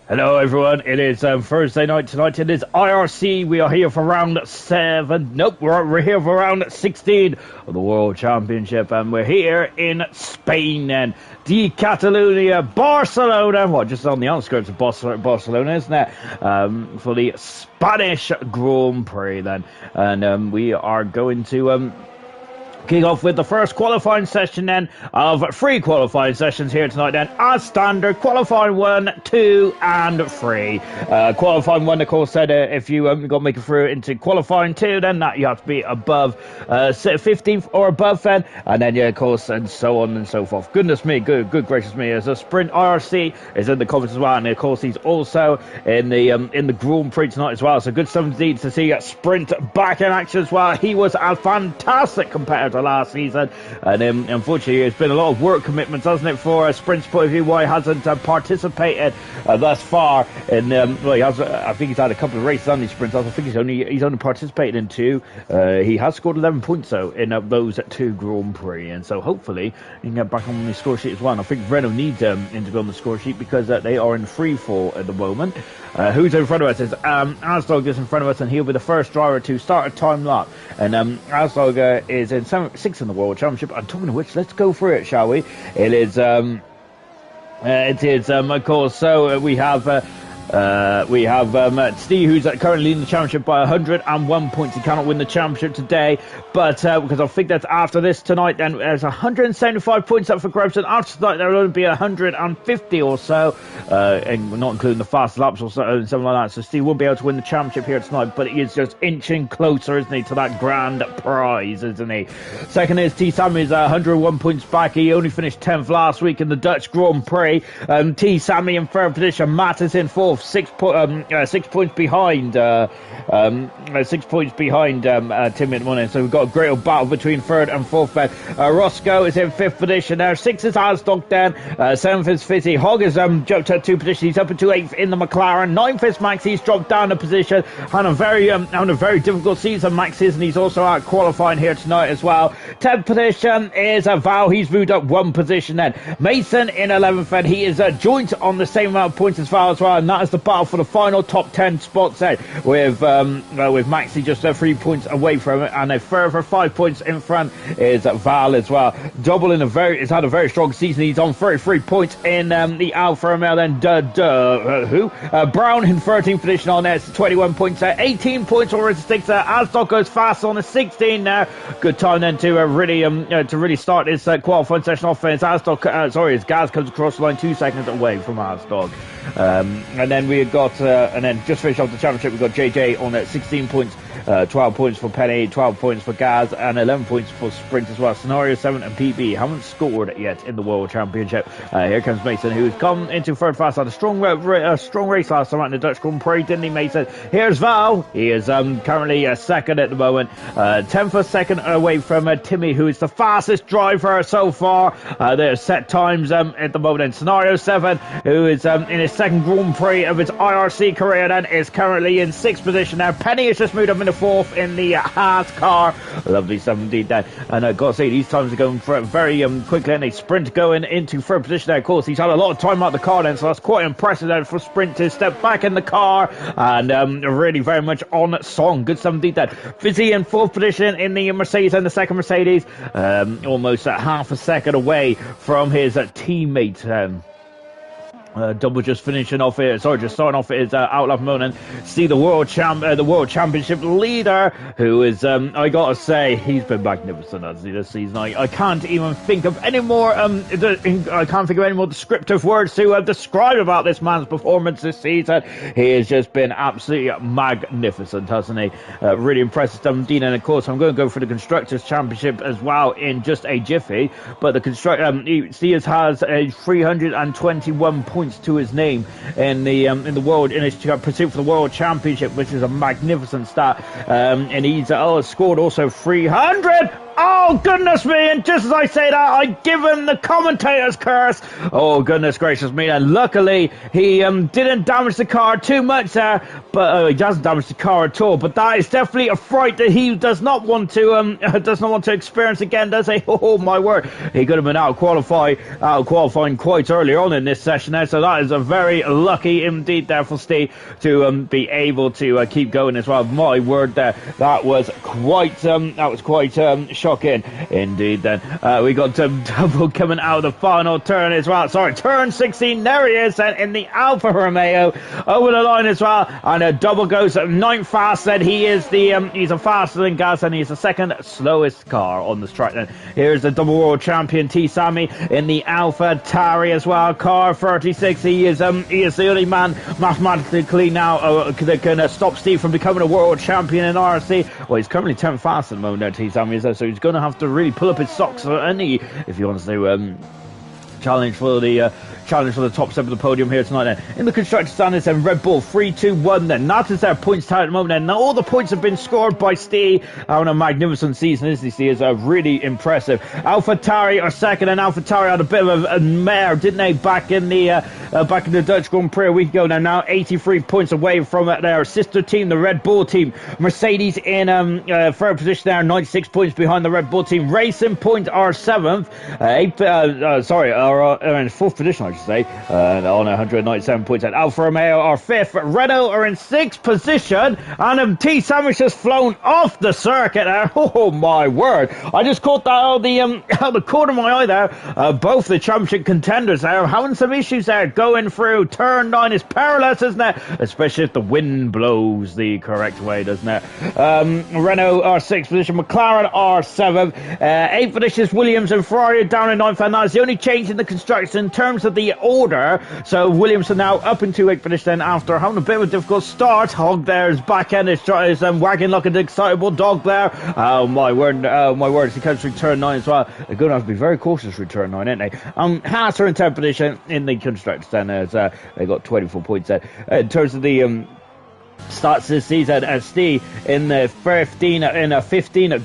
Hello everyone, it is Thursday night tonight. It is IRC. We are here for round 7. Nope, we're here for round 16 of the World Championship, and we're here in Spain and the Catalonia, Barcelona. Well, just on the outskirts of Barcelona, isn't it? For the Spanish Grand Prix then. And we are going to kick off with the first qualifying session then of 3 qualifying sessions here tonight then, as standard. Qualifying 1, 2 and 3. Qualifying 1, of course, said if you got to make it through into qualifying 2, then that you have to be above 15th or above then, and then yeah, of course, and so on and so forth. Goodness me, good gracious me. As a sprint, IRC is in the comments as well, and of course he's also in the Grand Prix tonight as well, so good stuff indeed to see Sprint back in action as well. He was a fantastic competitor last season, and unfortunately it's been a lot of work commitments, hasn't it, for a Sprint's point of view, why he hasn't participated thus far in well, he has, I think he's had a couple of races on these sprints. I think he's only participated in 2. He has scored 11 points though in those 2 Grand Prix, and so hopefully he can get back on the score sheet as well. And I think Renault needs him to be on the score sheet because they are in free fall at the moment. Who's in front of us is Asdog is in front of us, and he'll be the first driver to start a time lap. And Asdog is in 6th in the World Championship. And talking of which, let's go through it, shall we? It is of course. So we have Steve, who's currently leading the championship by 101 points. He cannot win the championship today, but because I think that's after this tonight, then there's 175 points up for grabs, and after tonight there will only be 150 or so, and not including the fast laps or something like that. So Steve won't be able to win the championship here tonight, but he is just inching closer, isn't he, to that grand prize, isn't he? Second is T. Sammy, is 101 points back. He only finished 10th last week in the Dutch Grand Prix. T. Sammy in third position. Matt is in 4th. 6 points behind. 6 points behind Tim at the moment. So we've got a great old battle between 3rd and 4th. Roscoe is in 5th position there. 6th is Asdog then. 7th is Fizzy. Hogg has jumped to 2 positions. He's up into 8th in the McLaren. 9th is Max. He's dropped down a position. Having a very difficult season, Max is, and he's also out qualifying here tonight as well. 10th position is Val. He's moved up 1 position then. Mason in 11th, and he is joint on the same amount of points as Val as well, and that is the battle for the final top 10 spots there, with Maxi just 3 points away from it, and a further 5 points in front is Val as well. Double has had a very strong season. He's on 33 points in the Alfa Romeo. Then Brown in 13th position on there. It's 21 points there. 18 points already sticks there. Asdog goes fast on the 16 now. Good time then to really start this qualifying session off. And as Gaz comes across the line 2 seconds away from Asdog. And then we got, and then just finish off the championship, we've got JJ on 16 points, 12 points for Penny, 12 points for Gaz, and 11 points for Sprint as well. Scenario 7 and PB haven't scored yet in the World Championship. Here comes Mason, who's come into third fast, had a strong race last time out in the Dutch Grand Prix, didn't he, Mason? Here's Val. He is currently second at the moment, 10th or second away from Timmy, who is the fastest driver so far. There's set times at the moment. And Scenario 7, who is in his second Grand Prix of his IRC career, then is currently in 6th position now. Penny has just moved up into 4th in the Haas car. Lovely stuff indeed there. And I've got to say, these times are going for very quickly, and they Sprint going into 3rd position there. Of course, he's had a lot of time out of the car then, so that's quite impressive then for Sprint to step back in the car and really very much on song. Good stuff indeed there. Fizzy in 4th position in the Mercedes, and the second Mercedes, almost half a second away from his teammate. Double just finishing off here. Just starting off his outlap moment. See the world championship leader, who is I gotta say, he's been magnificent this season. I can't even think of any more descriptive words to describe about this man's performance this season. He has just been absolutely magnificent, hasn't he? Really impressive stuff indeed. And of course, I'm going to go for the constructors championship as well in just a jiffy. But the he has a 321 points to his name in the world, in his pursuit for the World Championship, which is a magnificent stat. And he's scored also 300. Oh Oh, goodness me. And just as I say that, I give him the commentator's curse. Oh, goodness gracious me. And luckily, he didn't damage the car too much there. But he doesn't damage the car at all. But that is definitely a fright that he does not want to experience again, does he? Oh, my word. He could have been out qualifying quite early on in this session there. So that is a very lucky indeed there for Steve to be able to keep going as well. My word there. That was quite shocking indeed then. We got double coming out of the final turn as well. Sorry, turn 16. There he is then in the Alfa Romeo over the line as well. And a double goes 9th fast then. He's a faster than Gas and he's the second slowest car on the track then. Here's the double world champion T Sammy in the Alpha Tauri as well. Car 36. He is the only man mathematically now that can stop Steve from becoming a world champion in IRC. Well, he's currently 10th fast at the moment there, T Sammy, so he's going to have to really pull up his socks if he wants to challenge for the top step of the podium here tonight then. In the constructor standings then, Red Bull 3-2-1 then. That is their points tally at the moment then. Now all the points have been scored by Steve on a magnificent season, isn't he? Is really impressive. Alpha Tauri are second, and Alpha Tauri had a bit of a mare, didn't they, back in the Dutch Grand Prix a week ago. Now 83 points away from their sister team, the Red Bull team. Mercedes in third position there, 96 points behind the Red Bull team. Racing Point are 7th, are in 4th position, I should say, on 197 points. And Alfa Romeo are 5th. Renault are in 6th position, and T Sandwich has flown off the circuit there. Oh my word! I just caught that out the corner of my eye there. Both the championship contenders there having some issues there going through turn 9 is perilous, isn't it? Especially if the wind blows the correct way, doesn't it? Renault are 6th position. McLaren are 7th. 8th position is Williams, and Ferrari are down in 9th, and that is the only change in the construction in terms of the order. So Williams are now up into 8th position after having a bit of a difficult start. Hog there is back end is wagging like an excitable dog there. Oh my word, as he comes through turn 9 as well. They're going to have to be very cautious through turn 9, aren't they? Haas are in 10th position in the constructors then, as they got 24 points there. In terms of the starts this season as Steve in the 15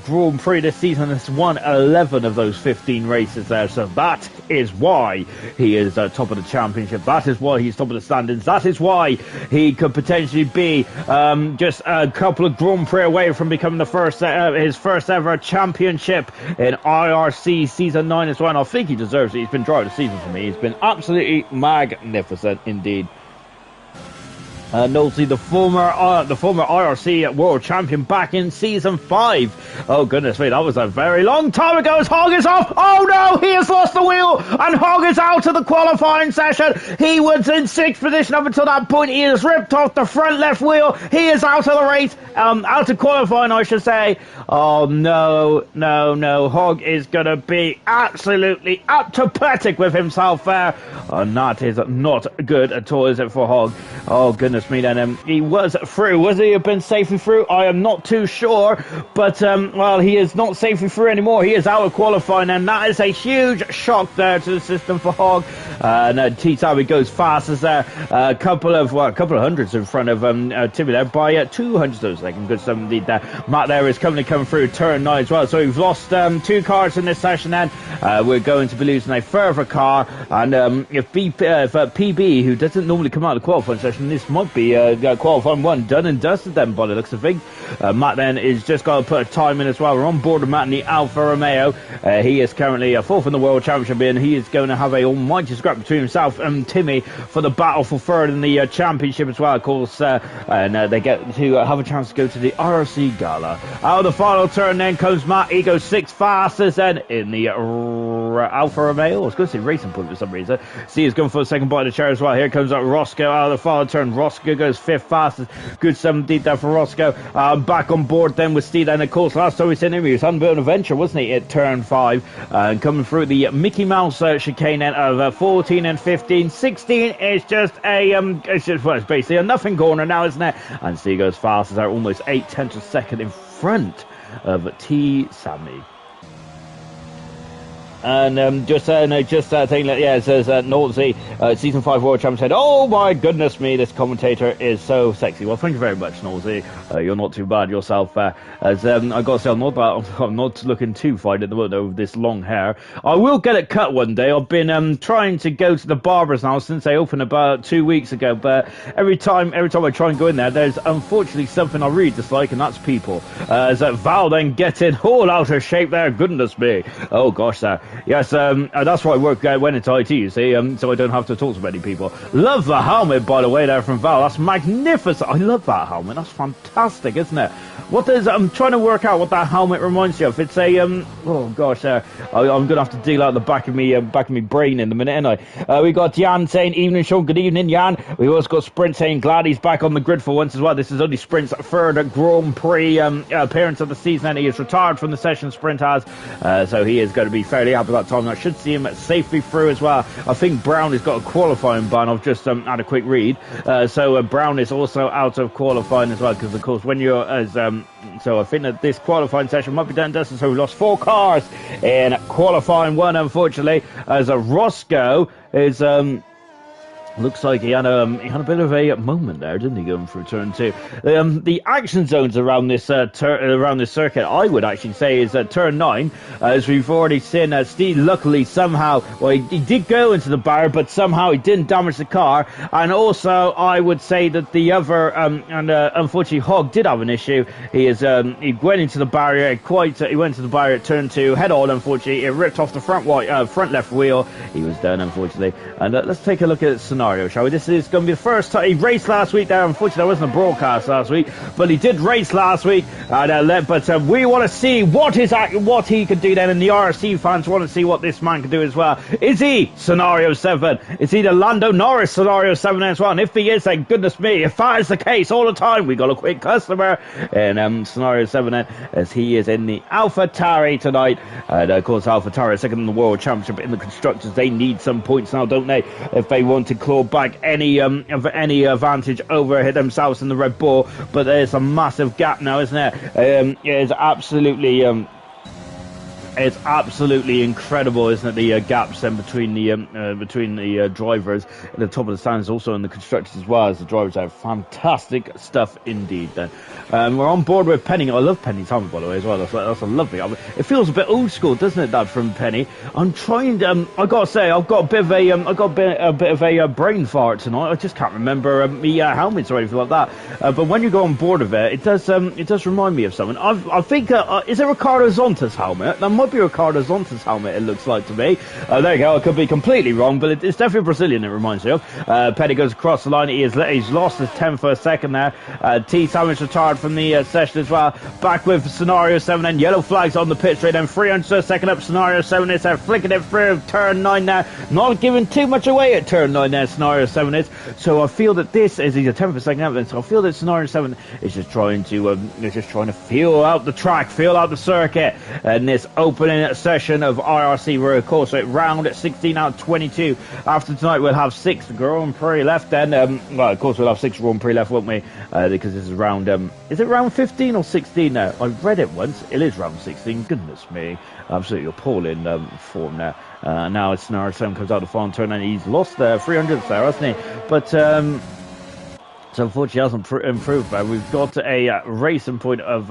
Grand Prix this season has won 11 of those 15 races there, so that is why he is top of the championship. That is why he's top of the standings. That is why he could potentially be just a couple of Grand Prix away from becoming his first ever championship in IRC season 9 as well. And I think he deserves it. He's been driver of the season for me. He's been absolutely magnificent indeed. Notably, the former IRC world champion back in season 5. Oh goodness me, that was a very long time ago. As Hog is off. Oh no, he has lost the wheel, and Hog is out of the qualifying session. He was in 6th position up until that point. He has ripped off the front left wheel. He is out of the race, out of qualifying, I should say. Oh no, Hog is going to be absolutely pathetic with himself there, and that is not good at all, is it, for Hog? Oh goodness me then. He was through. Was he have been safely through? I am not too sure, but well, he is not safely through anymore. He is out of qualifying, and that is a huge shock there to the system for Hog. T-Tawi goes fast as a couple of hundreds in front of Timmy there by 200 of a second. Good stuff indeed there. Matt there is coming through turn 9 as well. So we've lost 2 cars in this session then. We're going to be losing a further car, and if PB, who doesn't normally come out of the qualifying session, this might be qualifying 1 done and dusted then by the looks of things. Matt then is just got to put a time in as well. We're on board with Matt in the Alfa Romeo. He is currently 4th in the World Championship, and he is going to have a almighty scrap between himself and Timmy for the battle for 3rd in the championship as well, of course. And they get to have a chance to go to the IRC Gala. Out of the final turn then comes Matt. He goes 6th fastest then in the Alfa Romeo. I was going to say Racing Point for some reason. See, he's going for the second bite of the chair as well. Here comes Roscoe out of the final turn. Roscoe goes 5th fastest. Good 17th there for Roscoe. Back on board then with Steve, and of course last time we seen him, he was on a bit of an adventure, wasn't he, at turn 5, coming through the Mickey Mouse chicane of 14 and 15. 16 is just it's basically a nothing corner now, isn't it? And Steve goes fast as they're almost 8/10 of a second in front of T Sammy. just saying that, yeah, it says Naulty, season 5 World Champion said, "Oh my goodness me, this commentator is so sexy." Well, thank you very much, Naulty. You're not too bad yourself. As I gotta say, I'm not looking too fine at the moment with this long hair. I will get it cut one day. I've been trying to go to the barbers now since they opened about 2 weeks ago, but every time I try and go in there, there's unfortunately something I really dislike, and that's people. As Val then getting all out of shape there, goodness me. Oh gosh, sir. Yes, that's why I went into IT, you see, so I don't have to talk to many people. Love the helmet, by the way, there from Val. That's magnificent. I love that helmet. That's fantastic, isn't it? I'm trying to work out what that helmet reminds you of. It's a oh gosh, I'm gonna have to deal out the back of me brain in a minute, ain't I? We got Jan saying, "Evening, Sean." Good evening, Jan. We also got Sprint saying, "Glad he's back on the grid for once as well." This is only Sprint's third Grand Prix appearance of the season, and he is retired from the session. Sprint has, so he is going to be fairly happy with that time. I should see him safely through as well. I think Brown has got a qualifying ban. I've just had a quick read. So Brown is also out of qualifying as well, because of course when you're as so I think that this qualifying session might be done and dusted. So we lost 4 cars in qualifying 1, unfortunately, as Roscoe is looks like he had a bit of a moment there, didn't he, going through turn 2? The action zones around this circuit, I would actually say, is turn 9, as we've already seen. Steve, luckily, somehow, well, he did go into the barrier, but somehow he didn't damage the car. And also, I would say that the other, unfortunately, Hogg did have an issue. He went into the barrier he went to the barrier at turn 2, head on. Unfortunately, it ripped off the front left wheel. He was done, unfortunately. And let's take a look at the scenario, shall we? This is going to be the first time he raced last week there. Unfortunately, there wasn't a broadcast last week, but he did race last week. But we want to see what he could do then, and the IRC fans want to see what this man can do as well. Is he Scenario 7? Is he the Lando Norris Scenario 7 as well? And if he is, then goodness me, if that is the case all the time, we got a quick customer in Scenario 7 then, as he is in the AlphaTauri tonight. And of course, AlphaTauri is second in the World Championship in the Constructors. They need some points now, don't they, if they want to claw back any advantage over themselves in the Red Bull. But there's a massive gap now, isn't there? It is absolutely it's absolutely incredible, isn't it? The gaps then between the drivers at the top of the stands, also in the constructors as well as the drivers. Have fantastic stuff indeed. Then we're on board with Penny. I love Penny's helmet, by the way, as well. That's a lovely helmet. It feels a bit old school, doesn't it, Dad, from Penny? I'm trying. I gotta say, I've got a bit of a brain fart tonight. I just can't remember the helmets or anything like that. But when you go on board of it, it does remind me of something. I think is it Ricardo Zonta's helmet? That might be Ricardo Zonta's helmet, it looks like to me. There you go, I could be completely wrong, but it's definitely Brazilian, it reminds me of. Petty goes across the line. He's lost his 10 for a second there. T. Sandwich retired from the session as well. Back with Scenario 7 and yellow flags on the pit straight, and 300 a second up. Scenario 7 is there, flicking it through turn 9 there. Not giving too much away at turn 9 there, Scenario 7 is. So I feel that this is, he's a 10 for a second out, so I feel that Scenario 7 is just trying to feel out the track, feel out the circuit, and this opening session of IRC. We're of course at round 16 out of 22. After tonight we'll have 6 Grand Prix left, then well, of course we'll have 6 Grand Prix left, won't we? Because this is round is it round 15 or 16 now? I read it once. It is round 16. Goodness me, absolutely appalling form now. Now it's Scenario 7 comes out the final turn, and he's lost 300 there, hasn't he? But so unfortunately hasn't improved, but we've got a racing point of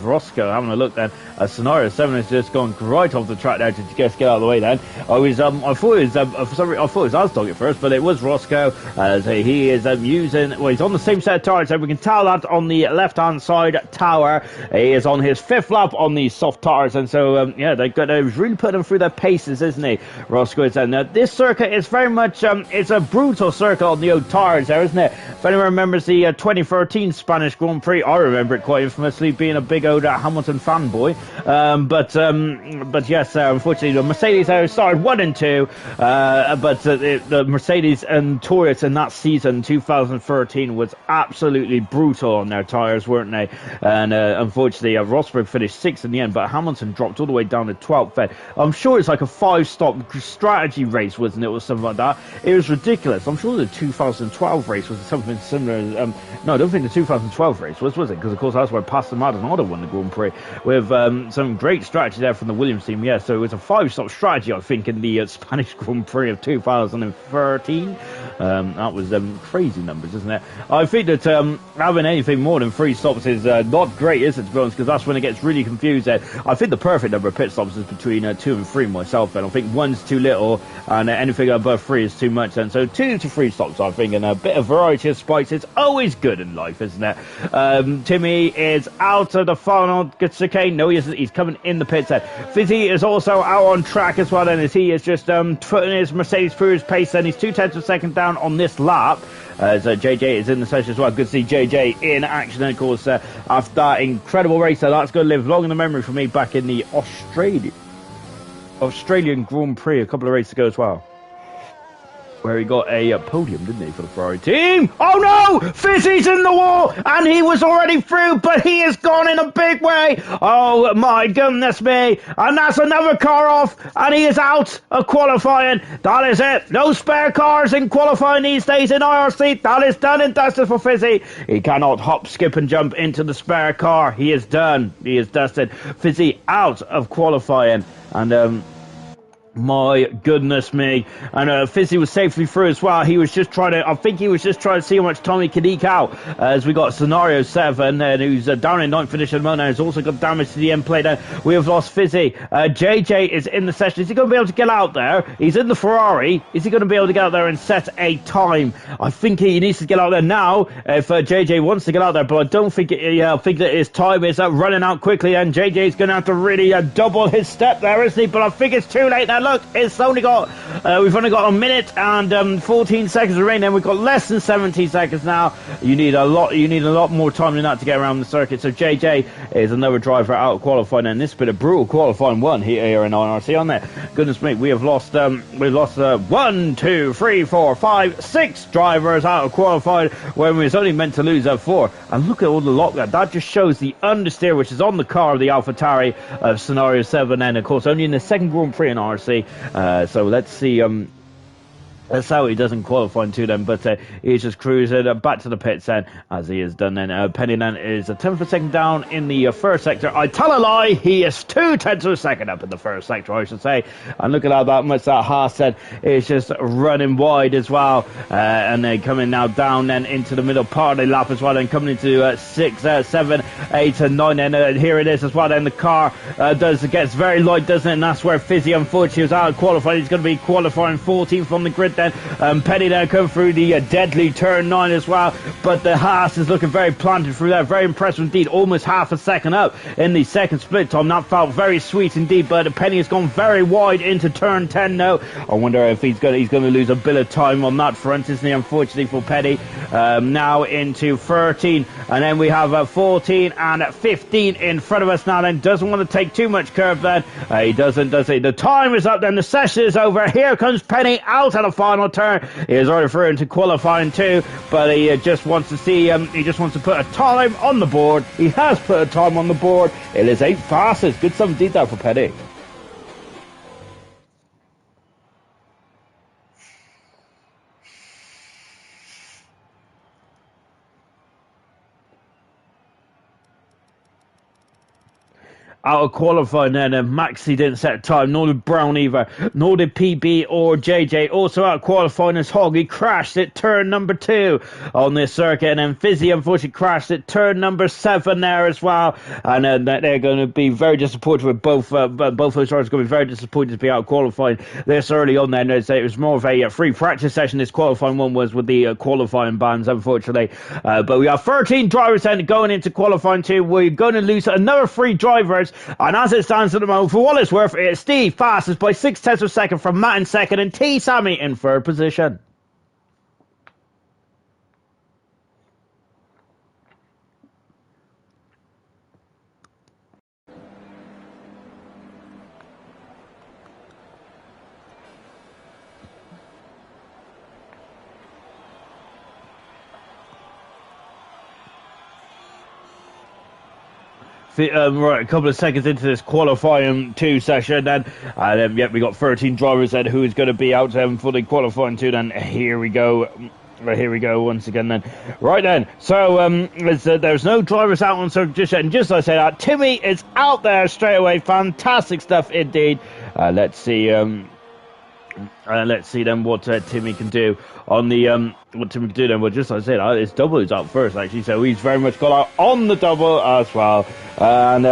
Roscoe. Having a look then, Scenario 7 has just gone right off the track there to just get out of the way then. I thought it was Asdog at first, but it was Roscoe. So he is using, well, he's on the same set of tires, so we can tell that on the left-hand side tower. He is on his 5th lap on the soft tires, and so, yeah, they've really put him through their paces, isn't he, Roscoe? And this circuit is very much, it's a brutal circuit on the old tires there, isn't it? If anyone remembers the 2013 Spanish Grand Prix, I remember it quite infamously, being a big old Hamilton fanboy. But yes, unfortunately the Mercedes started 1 and 2, but the Mercedes and Toyota in that season 2013 was absolutely brutal on their tyres, weren't they? And unfortunately Rosberg finished 6th in the end, but Hamilton dropped all the way down to 12th then. I'm sure it's like a 5-stop strategy race, wasn't it, or something like that? It was ridiculous. I'm sure the 2012 race was something similar. No, I don't think the 2012 race was it? Because of course that's where Pastor Maldonado won the Grand Prix with some great strategy there from the Williams team. Yeah, so it was a 5-stop strategy, I think, in the Spanish Grand Prix of 2013. That was crazy numbers, isn't it? I think that having anything more than 3 stops is not great, is it, to be honest? Because that's when it gets really confused. I think the perfect number of pit stops is between 2 and 3 myself, and I think 1's too little, and anything above 3 is too much. And so 2 to 3 stops, I think, and a bit of variety of spikes is always good in life, isn't it? Timmy is out of the final chicane. No, he isn't. He's coming in the pit set. Fizzy is also out on track as well, and as he is just putting his Mercedes through his pace, and he's 0.2 of a second down on this lap. So JJ is in the session as well. Good to see JJ in action. And of course, after that incredible race, that's going to live long in the memory for me back in the Australian Grand Prix a couple of races ago as well, where he got a podium, didn't he, for the Ferrari team? Oh no! Fizzy's in the wall, and he was already through, but he has gone in a big way. Oh my goodness me. And that's another car off, and he is out of qualifying. That is it. No spare cars in qualifying these days in IRC. That is done and dusted for Fizzy. He cannot hop, skip, and jump into the spare car. He is done. He is dusted. Fizzy out of qualifying. And, my goodness me. And Fizzy was safely through as well. He was just trying to, I think he was just trying to see how much time he could eke out, as we got Scenario 7, who's down in 9th finish at the moment. Has also got damage to the end plate. We have lost Fizzy. JJ is in the session. Is he going to be able to get out there? He's in the Ferrari. Is he going to be able to get out there and set a time? I think he needs to get out there now if JJ wants to get out there, but I don't think I think that his time is running out quickly, and JJ is going to have to really double his step there, isn't he? But I think it's too late now. Look, it's only got we've only got a minute and 14 seconds remaining, and we've got less than 17 seconds now. You need a lot more time than that to get around the circuit. So JJ is another driver out of qualifying, and this has been a brutal qualifying one here in IRC. On there, goodness me, we've lost 1, 2, 3, 4, 5, 6 drivers out of qualifying when we was only meant to lose 4. And look at all the lock that just shows the understeer which is on the car of the AlphaTauri of Scenario 7, and of course only in the second Grand Prix in IRC. So let's see That's how he doesn't qualify into them, but he's just cruising back to the pits then, as he has done then. Penny then is a 10th of a second down in the first sector. I tell a lie, he is 0.2 of a second up in the first sector, I should say. And look at how that much that Haas said is just running wide as well. And then coming now down then into the middle part of the lap as well, and coming into 6, 7, 8 and 9. And here it is as well. Then the car gets very light, doesn't it? And that's where Fizzy unfortunately was out of qualifying. He's going to be qualifying 14th on the grid then. Penny now come through the deadly turn 9 as well, but the Haas is looking very planted through there. Very impressive indeed, almost half a second up in the second split time. That felt very sweet indeed, but Penny has gone very wide into turn 10 now. I wonder if he's going to lose a bit of time on that front, isn't he, unfortunately for Penny. Now into 13, and then we have 14 and 15 in front of us now. Then doesn't want to take too much curve then. He doesn't, does he? The time is up then, the session is over. Here comes Penny out of the final turn. He is already through into qualifying 2, but he just wants to see, he just wants to put a time on the board. He has put a time on the board. It is 8 fastest. Good some detail for Penny. Out of qualifying then, and Maxi didn't set a time, nor did Brown either, nor did PB or JJ. Also out of qualifying is Hogg. He crashed at turn number 2 on this circuit, and then Fizzy unfortunately crashed at turn number 7 there as well. And they're going to be very disappointed with both those drivers are going to be very disappointed to be out of qualifying this early on then. It was more of a free practice session. This qualifying one was with the qualifying bans, unfortunately. But we have 13 drivers then going into qualifying 2. We're going to lose another 3 drivers. And as it stands at the moment, for what it's worth, it's Steve fastest by 0.6 of a second from Matt in second, and T Sammy in third position. Right, a couple of seconds into this qualifying 2 session then, and yet we got 13 drivers then who is going to be out for the qualifying 2 then. Here we go. But here we go once again then. Right then, so there's no drivers out on circuit just yet, and just as I say that, Timmy is out there straight away. Fantastic stuff indeed. Let's see then what Timmy can do on the what Timmy can do then. Well, just as I said, his double is out first actually, so he's very much got out on the double as well. And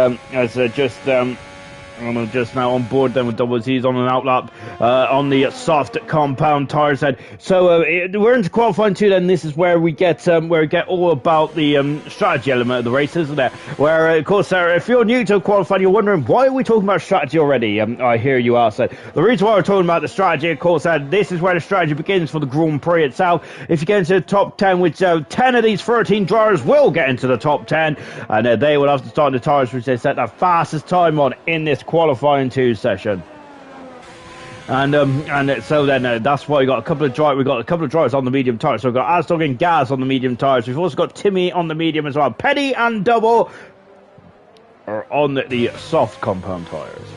I'm just now on board then with doubles. He's on an outlap on the soft compound tires then. So we're into qualifying 2 then. This is where we get all about the strategy element of the race, isn't it? Where of course, if you're new to qualifying, you're wondering why are we talking about strategy already? I hear you ask that. The reason why we're talking about the strategy, of course, this is where the strategy begins for the Grand Prix itself. If you get into the top 10, which 10 of these 13 drivers will get into the top 10, and they will have to start the tires which they set the fastest time on in this qualifying 2 session. And so then that's why we got a couple of drivers on the medium tires. So we've got Asdog and Gaz on the medium tires. We've also got Timmy on the medium as well. Petty and Double are on the soft compound tires.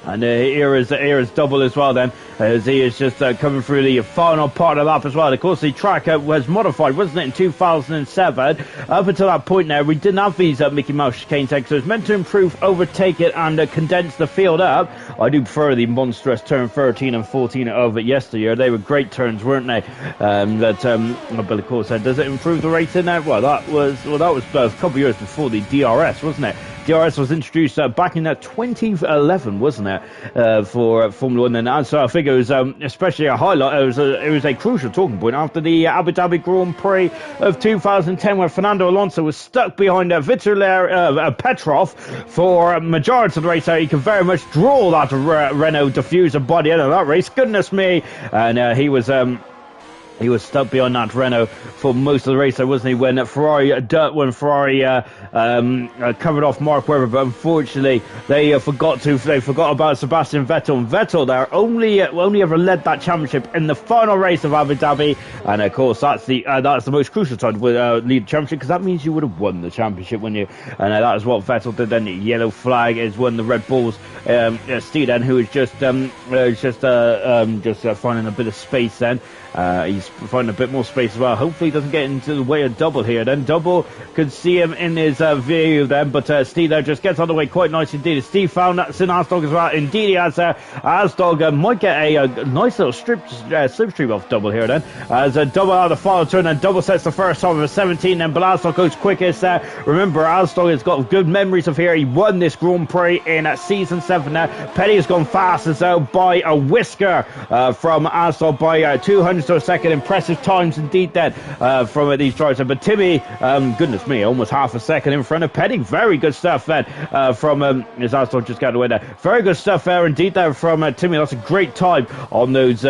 And here is Double as well then, as he is just coming through the final part of the lap as well. Of course, the track was modified, wasn't it, in 2007? Up until that point now, we didn't have these Mickey Mouse chicanes, so it was meant to improve, overtake it, and condense the field up. I do prefer the monstrous turn 13 and 14 of it yesteryear. They were great turns, weren't they? But of course, does it improve the racing now? Well, that was a couple of years before the DRS, wasn't it? DRS was introduced back in 2011, wasn't it, for Formula 1? And so I think it was especially a highlight. It was a crucial talking point after the Abu Dhabi Grand Prix of 2010, where Fernando Alonso was stuck behind Vittel Petrov for a majority of the race. He could very much draw that Renault diffuser by the end of that race. Goodness me! And he was stuck behind that Renault for most of the race, wasn't he? When Ferrari covered off Mark Webber, but unfortunately they forgot about Sebastian Vettel. And Vettel there only ever led that championship in the final race of Abu Dhabi, and of course that's the most crucial time to lead the championship, because that means you would have won the championship, wouldn't you? And that is what Vettel did. Then the yellow flag is when the Red Bulls Steeden, who is just finding a bit of space then. He's finding a bit more space as well. Hopefully he doesn't get into the way of Double here. Then Double could see him in his view then, but Steve there just gets on the way quite nice indeed. Steve found that in Asdog as well. Indeed he has. Asdog might get a nice little slipstream off Double here then, as Double out of the final turn, and Double sets the first time of a 17, then Asdog goes quickest. Remember, Asdog has got good memories of here. He won this Grand Prix in season 7 now. Petty has gone fastest out by a whisker from Asdog by 200 to a second. Impressive times indeed then from these drivers. But Timmy, goodness me, almost half a second in front of Petty. Very good stuff then from his Asdog just got away there. Very good stuff there indeed there from Timmy. That's a great time on those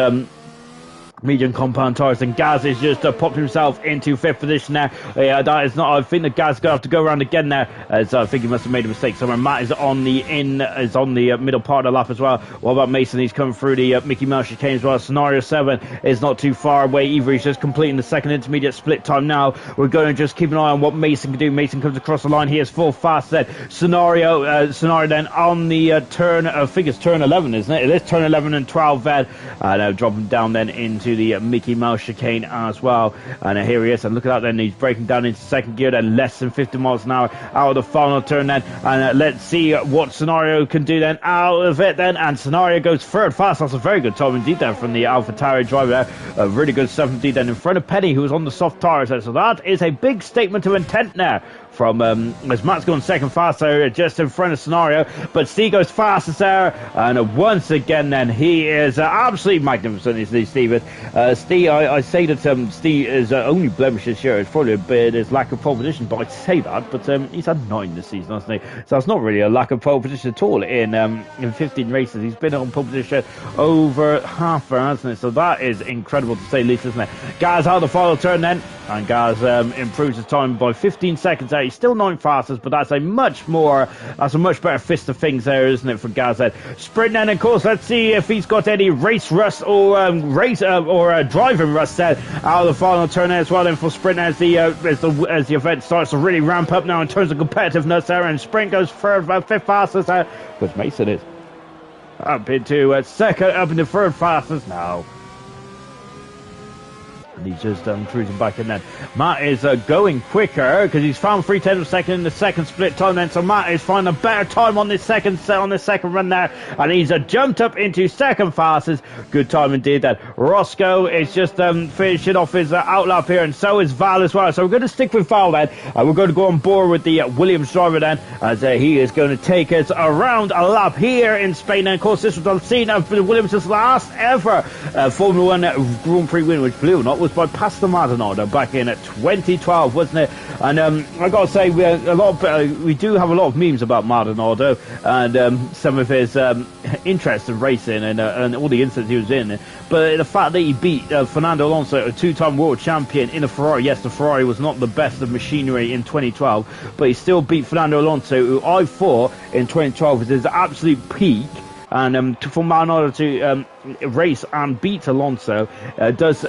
medium compound tires, and Gaz is just popped himself into 5th position now. That is not. I think that Gaz going to have to go around again there, as I think he must have made a mistake somewhere. Matt is on the middle part of the lap as well. What about Mason? He's coming through the Mickey Mouse chicane as well. Scenario 7 is not too far away either. He's just completing the second intermediate split time now. We're going to just keep an eye on what Mason can do. Mason comes across the line. He is full fast then. Scenario then on the turn, I think it's turn 11, isn't it? It is turn 11 and 12 then, and dropping down then into the Mickey Mouse chicane as well. And here he is, and look at that then, he's breaking down into second gear then, less than 50 miles an hour out of the final turn then. And let's see what Scenario can do then out of it then. And Scenario goes third fast. That's a very good time indeed then from the AlphaTauri driver there. Really good stuff indeed then, in front of Petty, who was on the soft tires there. So that is a big statement of intent now from as Matt's going second fast there, just in front of Scenario, but Steve goes fastest there, and once again then he is absolutely magnificent, isn't he, Steve? Steve, I say that Steve is only blemish this year. It's probably a bit his lack of pole position, but I say that, but he's had 9 this season, hasn't he? So it's not really a lack of pole position at all in 15 races. He's been on pole position over half there, hasn't it? So that is incredible to say the least, isn't it? Gaz out of the final turn then, and Gaz improves his time by 15 seconds out. He's still 9th fastest, but that's a much better fist of things there, isn't it, for Gaz then. Sprint then, of course, let's see if he's got any race rust or driving rust there out of the final turn as well then for Sprint, as the event starts to really ramp up now in terms of competitiveness there, and Sprint goes 5th fastest there, because Mason is up into second, up into 3rd fastest now. And he's just cruising back in then. Matt is going quicker because he's found 3/10 of a second in the second split time then. So Matt is finding a better time on this second run there. And he's jumped up into second fastest. Good time indeed then. Roscoe is just finishing off his outlap here, and so is Val as well. So we're going to stick with Val then. We're going to go on board with the Williams driver then, as he is going to take us around a lap here in Spain. And of course, this was the scene of Williams' last ever Formula 1 Grand Prix win, which, believe it or not, was by Pastor Maldonado back in 2012, wasn't it? And I got to say, we do have a lot of memes about Maldonado and some of his interest in racing and all the incidents he was in. But the fact that he beat Fernando Alonso, a two-time world champion, in a Ferrari. Yes, the Ferrari was not the best of machinery in 2012, but he still beat Fernando Alonso, who I thought in 2012 was his absolute peak. And for Maldonado to race and beat Alonso does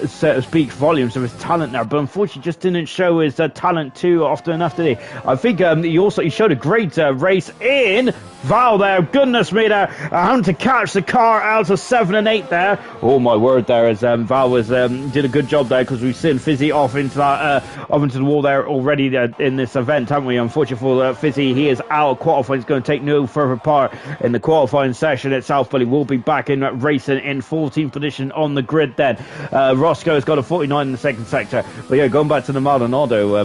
speak volumes of his talent there, but unfortunately just didn't show his talent too often enough, did he? I think he showed a great race in Val there. Goodness me there, having to catch the car out of 7 and 8 there. Oh my word, there as Val was did a good job there, because we've seen Fizzy off into the wall there already in this event, haven't we? Unfortunately for Fizzy, he is out of qualifying. He's going to take no further part in the qualifying session itself, but he will be back in racing in 14th position on the grid then. Roscoe's got a 49 in the second sector. But yeah, going back to the Maldonado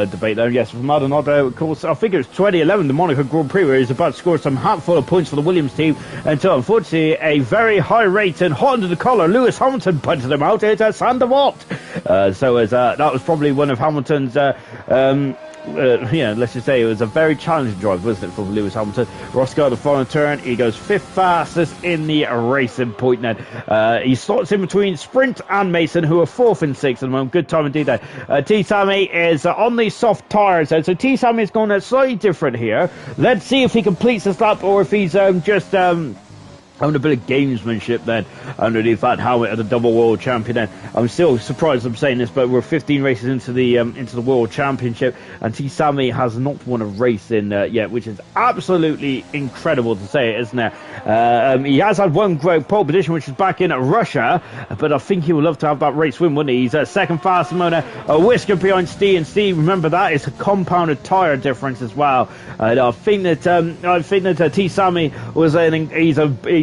debate there, yes, for Maldonado, of course, I think it was 2011, the Monaco Grand Prix, where he was about to score some hatful of points for the Williams team, until unfortunately a very high rate and hot under the collar Lewis Hamilton punted him out at Saint-Devote. That was probably one of Hamilton's let's just say it was a very challenging drive, wasn't it, for Lewis Hamilton. Roscoe at the final turn, he goes 5th fastest in the racing point then. He slots in between Sprint and Mason, who are 4th and 6th at the moment. Good time indeed there. T-Sammy is on the soft tyres, so T-Sammy is going slightly different here. Let's see if he completes this lap, or if he's just having a bit of gamesmanship then underneath that helmet of the double world champion then. I'm still surprised I'm saying this, but we're 15 races into the world championship, and T-Sammy has not won a race in yet, which is absolutely incredible to say, isn't it? He has had one great pole position, which is back in Russia, but I think he would love to have that race win, wouldn't he? He's second fastest motor, a whisker behind Steve, and Steve, remember, that is a compounded tyre difference as well. I think that T-Sammy was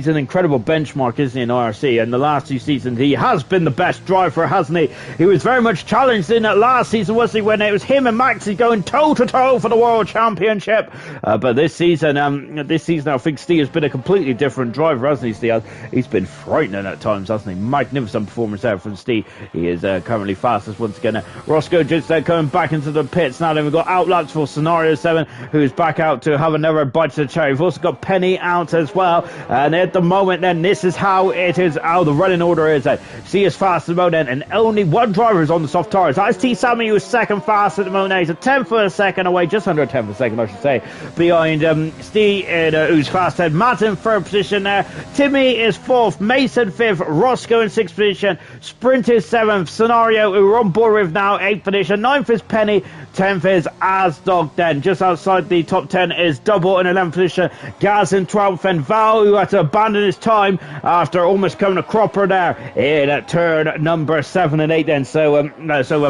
he's an incredible benchmark, isn't he, in IRC? And the last 2 seasons, he has been the best driver, hasn't he? He was very much challenged in that last season, wasn't he, when it was him and Maxi going toe-to-toe for the World Championship. But this season, I think Steve has been a completely different driver, hasn't he, Steve? He's been frightening at times, hasn't he? Magnificent performance there from Steve. He is currently fastest once again. Roscoe just coming back into the pits now. Then we've got outlaps for Scenario 7, who's back out to have another bite to the cherry. We've also got Penny out as well. And at the moment, then, this is how it is, how the running order is. See as fast at the moment, and only one driver is on the soft tyres. That is T-Sammy, who's second fast at the moment. He's a 10th of a second away, just under a 10th of a second, I should say, behind Steve, who's fast ahead. Matt in 3rd position there. Timmy is 4th. Mason 5th. Roscoe in 6th position. Sprint is 7th. Scenario, who we're on board with now, 8th position. 9th is Penny. 10th is Asdog then. Just outside the top 10 is Double in 11th position. Gaz in 12th, and Val, who had to abandon his time after almost coming a cropper there in turn number 7 and 8 then. So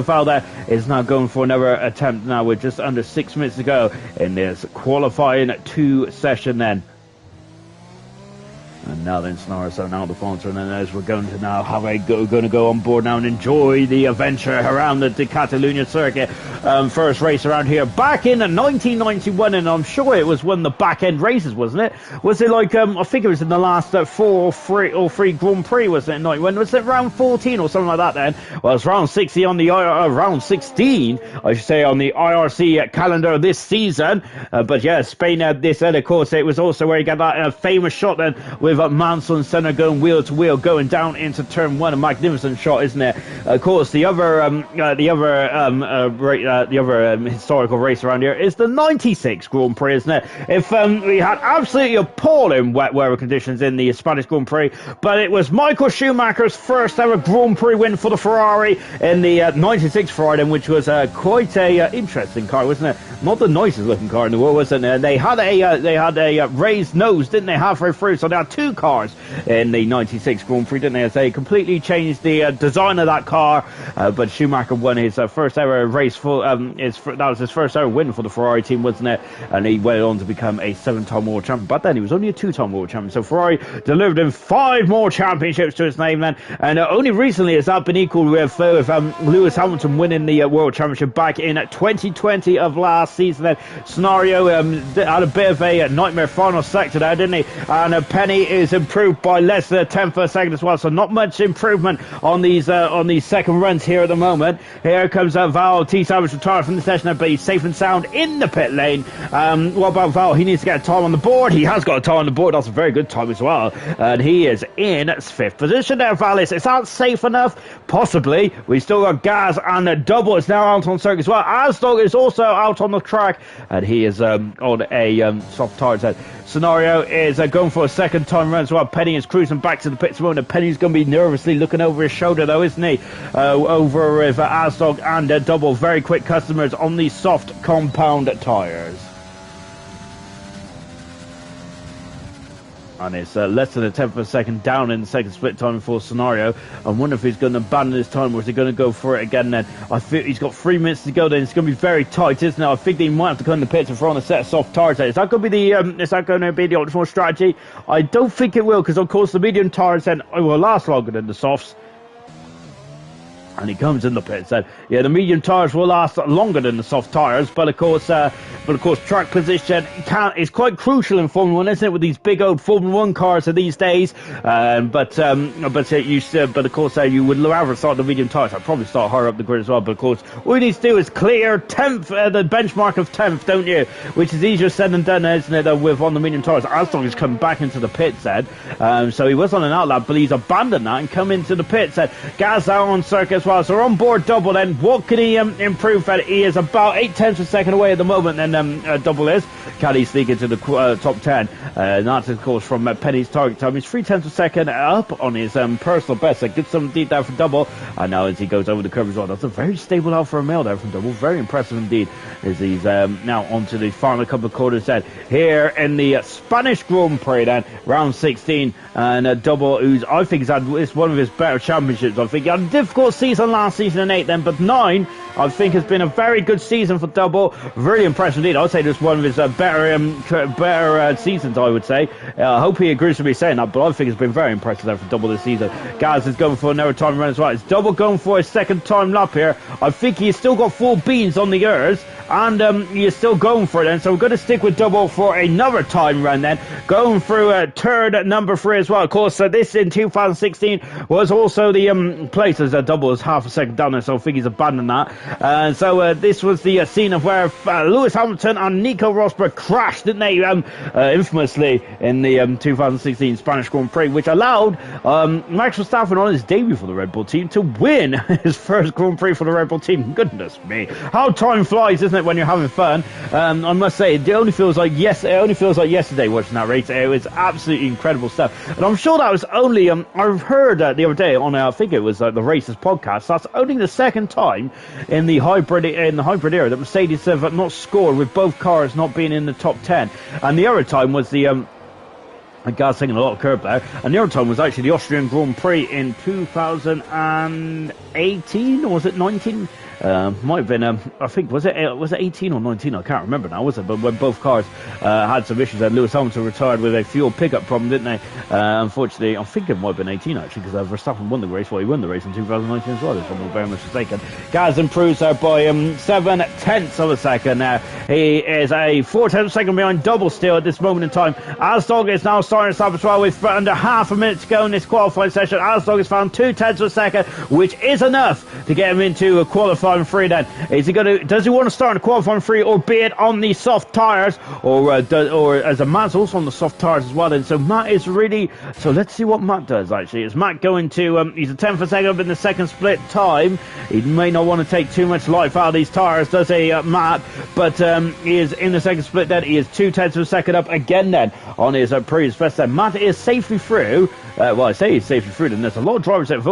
Val there is now going for another attempt now with just under 6 minutes to go in this qualifying 2 session then. And now then, Scenario 7 out the final turn, and as we're going to now going to go on board now and enjoy the adventure around the Catalunya circuit. First race around here back in 1991, and I'm sure it was one of the back end races, wasn't it? Was it like I think it was in the last 4 or 3 Grand Prix, was it? 91? Was it round 14 or something like that then? Well, it's round 60 on the round 16, I should say, on the IRC calendar this season. But yeah, Spain had this, and of course it was also where you got that famous shot then with Mansell and Senna going wheel to wheel, going down into turn 1. A magnificent shot, isn't it? Of course, the other historical race around here is the 96 Grand Prix, isn't it? If we had absolutely appalling wet weather conditions in the Spanish Grand Prix, but it was Michael Schumacher's first ever Grand Prix win for the Ferrari in the 96 Ferrari, which was quite a interesting car, wasn't it? Not the nicest looking car in the world, wasn't it? They had a raised nose, didn't they, halfway through? So they had 2 two cars in the 96 Grand Prix, didn't they? As they completely changed the design of that car, but Schumacher won his first ever race that was his first ever win for the Ferrari team, wasn't it? And he went on to become a 7-time world champion, but then he was only a 2-time world champion. So Ferrari delivered him 5 more championships to his name then, and only recently has that been equal with Lewis Hamilton winning the world championship back in 2020 of last season. Then Scenario had a bit of a nightmare final sector there, didn't he? And Penny is improved by less than a tenth of a second as well, so not much improvement on these second runs here at the moment. Here comes Val. T. Savage retired from the session, but he's safe and sound in the pit lane. What about Val? He needs to get a time on the board. He has got a time on the board. That's a very good time as well, and he is in 5th position there. Val, is that safe enough? Possibly. We still got Gaz, and Double is now out on circuit as well. Asdog is also out on the track, and he is on a soft tire set. Scenario is going for a second time run as well. Penny is cruising back to the pits moment. Penny's going to be nervously looking over his shoulder though, isn't he? Over with Asdog and Double. Very quick customers on these soft compound tyres. And it's less than a tenth of a second down in the second split time for Scenario. I wonder if he's going to abandon this time, or is he going to go for it again then? I feel he's got 3 minutes to go then. It's going to be very tight, isn't it? I think he might have to go in the pits and throw on a set of soft tyres. Is that going to be the optimal strategy? I don't think it will, because of course the medium tyres then will last longer than the softs. And he comes in the pits. The medium tyres will last longer than the soft tyres, but of course, track position is quite crucial in Formula One, isn't it? With these big old Formula One cars of these days. But of course, you would rather start the medium tyres. I'd probably start higher up the grid as well. But of course, all you need to do is clear 10th, the benchmark of 10th, don't you? Which is easier said than done, isn't it? With on the medium tyres, Aston has come back into the pits then. So he was on an outlap, but he's abandoned that and come into the pits. Gaz out on circuit as well. So on board Double then. What can he improve at? He is about 0.8 of a second away at the moment, and Double is. Can he sneak into the top 10? That's of course from Penny's target time. He's 0.3 of a second up on his personal best. Good some deep there for Double. And now as he goes over the curve as well. That's a very stable Alfa Romeo there from Double. Very impressive indeed. As he's now onto the final couple of quarters then. Here in the Spanish Grand Prix then, round 16. And Double, who's I think it's one of his better championships. I think he had a difficult season last season in 8 then, but 9 I think has been a very good season for Double. Very impressive indeed. I would say this is one of his better seasons, I would say. I hope he agrees with me saying that, but I think it's been very impressive there for Double this season. Gaz is going for another time run as well. It's Double going for a second time lap here. I think he's still got 4 beans on the ears, and he is still going for it then. So we're going to stick with Double for another time run then. Going through turn number 3 as well. Of course, this in 2016 was also the place as Double was half a second down there, so I think he's abandoned that. So this was the scene of where Lewis Hamilton and Nico Rosberg crashed, didn't they? Infamously in the 2016 Spanish Grand Prix, which allowed Max Verstappen on his debut for the Red Bull team to win his first Grand Prix for the Red Bull team. Goodness me, how time flies, isn't it, when you're having fun? I must say, it only feels like yesterday watching that race. It was absolutely incredible stuff, and I'm sure that was only I've heard the other day on I think it was the Racers podcast. That's only the second time in the hybrid era that Mercedes have not scored with both cars not being in the top 10, and the other time was the Guy's taking a lot of curb there, and the other time was actually the Austrian Grand Prix in 2018, or was it 19? Might have been, I think, was it 18 or 19? I can't remember now, was it? But when both cars had some issues, and Lewis Hamilton retired with a fuel pickup problem, didn't they? Unfortunately, I think it might have been 18 actually, because Verstappen won the race. Well, he won the race in 2019 as well, if I'm not very much mistaken. Gaz improves by 7/10 of a second. He is a 4/10 of a second behind Double still at this moment in time. Asdog is now starting to stop as well with under half a minute to go in this qualifying session. Asdog has found 0.2 of a second, which is enough to get him into a qualifying free then. Does he want to start in a qualifying free, or be it on the soft tyres, or as a Matt's also on the soft tyres as well then. So Matt is really, so let's see what Matt does actually. Is Matt going to he's a 10th of a second up in the second split time. He may not want to take too much life out of these tyres, does he, Matt? But he is in the second split then. He is 0.2 of a second up again then on his previous best then. Matt is safely through. I say he's safely through, and there's a lot of drivers that have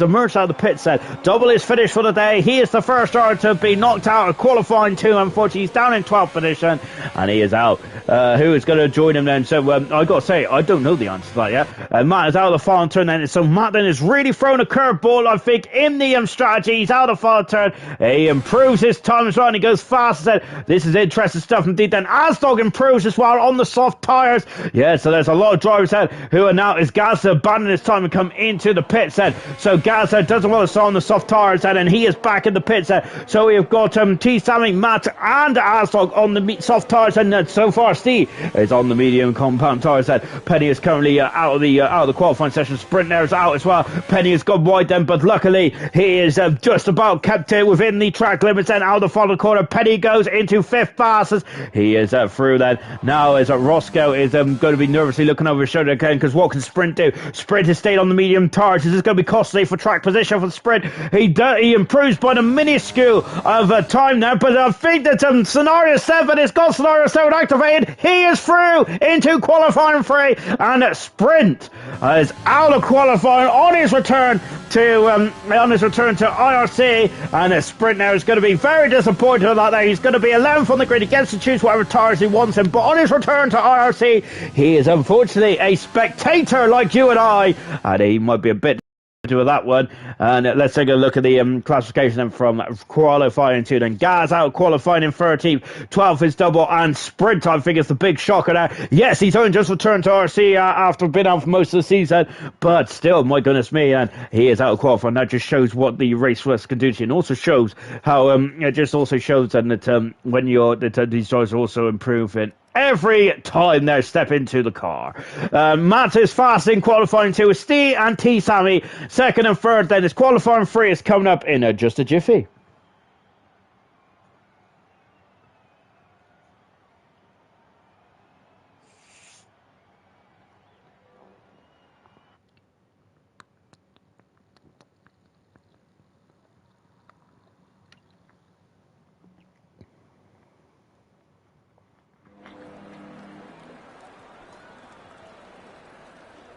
emerged out of the pit set. Double is finished for the day. today. He is the first driver to be knocked out of qualifying 2. Unfortunately, he's down in 12th position, and he is out. Who is going to join him then? So I got to say, I don't know the answer to that yet. Matt is out of the final turn then. So Matt then is really throwing a curveball, I think, in the strategy. He's out of the final turn. He improves his time as well, and he goes fast. This is interesting stuff indeed. Then Asdog improves as well on the soft tyres. Yeah, so there's a lot of drivers then who are now, is Gaza abandoning his time and come into the pits then. So Gaza doesn't want to start on the soft tyres then, and he is back in the pits then. So we've got T. Sammy, Matt, and Asdog on the soft tyres, and so far Steve is on the medium compound tyres then. Penny is currently out of the qualifying session. Sprint there is out as well. Penny has gone wide then, but luckily he is just about kept it within the track limits then. Out of the final corner, Penny goes into 5th fastest. He is through then. Now as Roscoe is going to be nervously looking over his shoulder again, because what can Sprint do? Sprint has stayed on the medium tyres. This is going to be costly for track position for Sprint. He improves by the minuscule of time there, but I think that scenario 7 has got scenario 7 activated. He is through into qualifying 3, and Sprint is out of qualifying on his return to IRC, and Sprint now is going to be very disappointed about that. He's going to be 11th on the grid. He gets to choose whatever tyres he wants him, but on his return to IRC, he is unfortunately a spectator like you and I, and he might be a bit with that one. And let's take a look at the classification from qualifying 2 then. Gaz out qualifying in 13th, 12th is double, and Sprint I think is the big shocker there. Yes, he's only just returned to RC after being out for most of the season, but still, my goodness me, and he is out of qualifying. That just shows what the race was can do to you, and also shows how it just also shows that when these drivers are also improving every time they step into the car. Matt is fast in qualifying 2 with Steve and T. Sammy. 2nd and 3rd then is qualifying 3 is coming up in just a jiffy.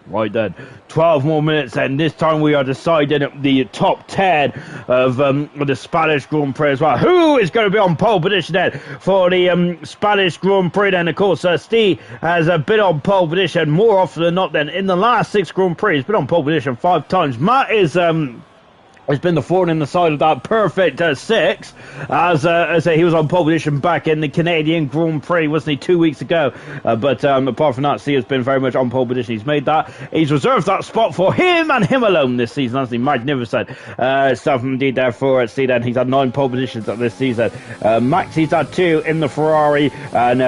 Right then, 12 more minutes, and this time we are deciding the top 10 of the Spanish Grand Prix as well. Who is going to be on pole position then for the Spanish Grand Prix then? Of course, Steve has been on pole position more often than not then. In the last 6 Grand Prix, he's been on pole position 5 times. Matt is has been the thorn in the side of that perfect 6, as he was on pole position back in the Canadian Grand Prix, wasn't he, 2 weeks ago? But apart from that, Steve has been very much on pole position. He's made that. He's reserved that spot for him and him alone this season, hasn't he? Magnificent stuff indeed there for Steve. Then he's had 9 pole positions this season. Max, he's had 2 in the Ferrari, and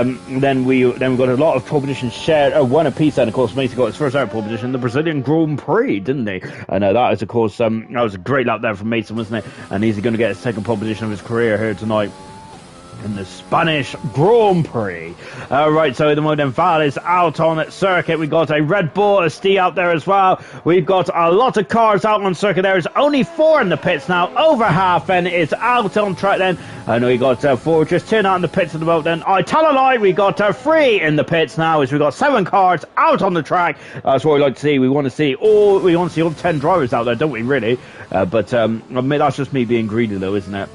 then we've got a lot of pole positions shared, 1 apiece. And of course, Macy got his first out pole position in the Brazilian Grand Prix, didn't he? And that is, of course, that was a great lap there from Mason, wasn't it? And he's going to get his 2nd pole position of his career here tonight in the Spanish Grand Prix. Right, so at the moment, Val is out on circuit. We've got a Red Bull ST out there as well. We've got a lot of cars out on circuit. There's only 4 in the pits now. Over half then is out on track then. I know we got 4 just 10 out in the pits at the moment then. I tell a lie, we got 3 in the pits now, as we've got 7 cars out on the track. That's what we like to see. We want to see all 10 drivers out there, don't we, really? But I mean, that's just me being greedy though, isn't it?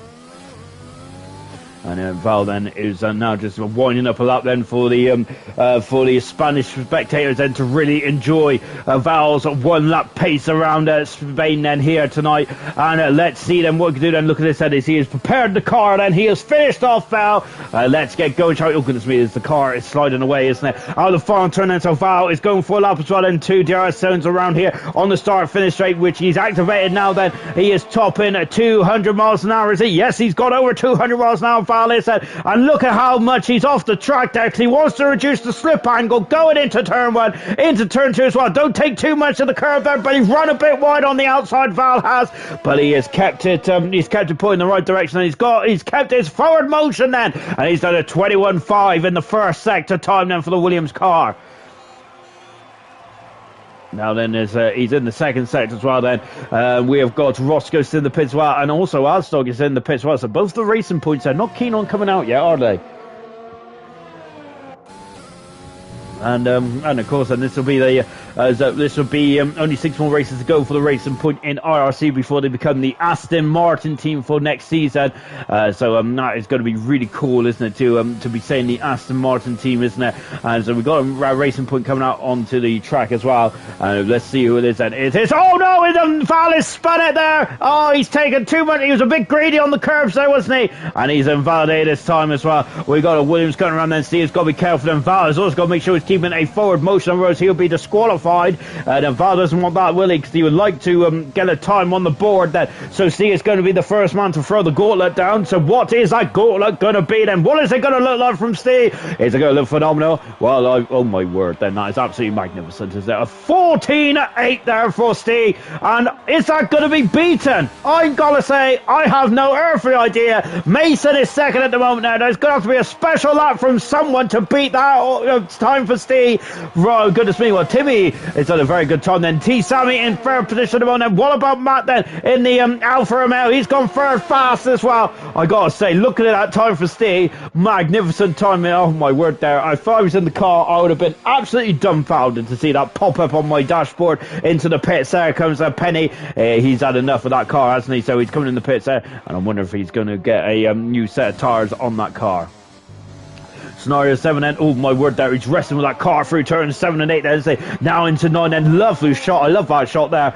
And Val then is now just winding up a lap then for the Spanish spectators then to really enjoy Val's 1 lap pace around Spain then here tonight. And let's see then what he can do then. Look at this then, he has prepared the car then, he has finished off Val. Let's get going. Oh goodness me, the car is sliding away, isn't it? Out of the final turn then, so Val is going for a lap as well then. 2 DRS zones around here on the start finish straight, which he's activated now then. He is topping at 200 miles an hour, is he? Yes, he's got over 200 miles an hour. And look at how much he's off the track there, because he wants to reduce the slip angle going into turn 1, into turn 2 as well. Don't take too much of the curve there, but he's run a bit wide on the outside, Val has, but he has kept it put in the right direction, and he's kept his forward motion then, and he's done a 21.5 in the first sector time then for the Williams car. Now then, he's in the 2nd sector as well then. We have got Roscoe in the pits as well, and also Alstog is in the pits as well. So both the racing points are not keen on coming out yet, are they? And of course, and this will be only 6 more races to go for the Racing Point in IRC before they become the Aston Martin team for next season. So that is going to be really cool, isn't it, to be saying the Aston Martin team, isn't it? And so we've got a Racing Point coming out onto the track as well. Let's see who it is. And it is, oh no, Vallis spun it there. Oh, he's taken too much. He was a bit greedy on the curbs there, wasn't he? And he's invalidated this time as well. We got a Williams coming around then. Steve's got to be careful. Then Vallis also got to make sure he's keeping a forward motion, otherwise he'll be disqualified. And Val doesn't want that, will he? Because he would like to get a time on the board then. So Steve is going to be the first man to throw the gauntlet down. So what is that gauntlet going to be then? What is it going to look like from Steve? Is it going to look phenomenal? Well, oh my word, then that is absolutely magnificent. Is there a 14.8 there for Steve? And is that going to be beaten? I'm going to say I have no earthly idea. Mason is second at the moment now. There's going to have to be a special lap from someone to beat that time for Steve. Oh, goodness me. Well, Timmy is on a very good time then. T. Sammy in third position at the moment. What about Matt then in the Alfa Romeo? He's gone third fast as well. I gotta say, looking at that time for Steve, magnificent time. Oh my word there. If I was in the car, I would have been absolutely dumbfounded to see that pop up on my dashboard into the pits. There comes Penny. He's had enough of that car, hasn't he? So he's coming in the pits there, and I'm wondering if he's going to get a new set of tyres on that car. Scenario 7 then, oh my word there, he's wrestling with that car through turns 7 and 8 then, now into 9 then, lovely shot, I love that shot there.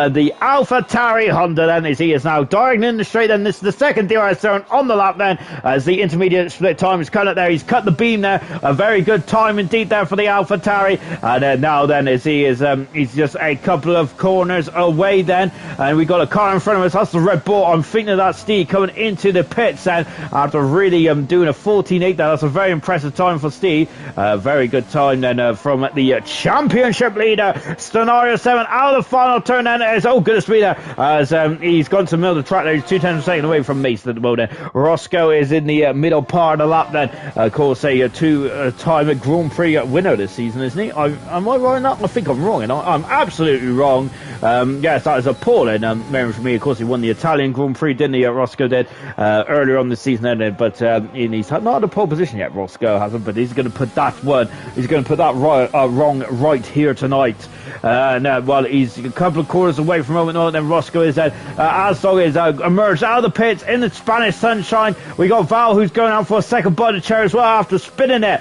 The AlphaTauri Honda then, as he is now diagonal in the straight then, this is the second DRS turn on the lap then, as the intermediate split time is cut out there, he's cut the beam there, a very good time indeed there for the AlphaTauri, and now then, as he is, he's just a couple of corners away then, and we got a car in front of us, that's the Red Bull. I'm thinking of that Steve coming into the pits then, after really doing a 14.8 there, that's a very impressive time for Steve. Very good time then from the championship leader. Scenario 7 out of the final turn then is, oh goodness me there, as he's gone to the middle of the track there. He's 2 tenths away from Mason at the moment. Roscoe is in the middle part of the lap then. Of course, a two-time Grand Prix winner this season, isn't he? Am I right now? I think I'm wrong, and I'm absolutely wrong. Yes, that is appalling memory for me. Of course, he won the Italian Grand Prix, didn't he? Roscoe did earlier on the season, but he's not had a pole position yet, Roscoe hasn't, but he's going to put that wrong right here tonight. Well, he's a couple of quarters away from moment now, then Roscoe is Asdog is emerged out of the pits in the Spanish sunshine. We got Val, who's going out for a second bite of chair as well after spinning it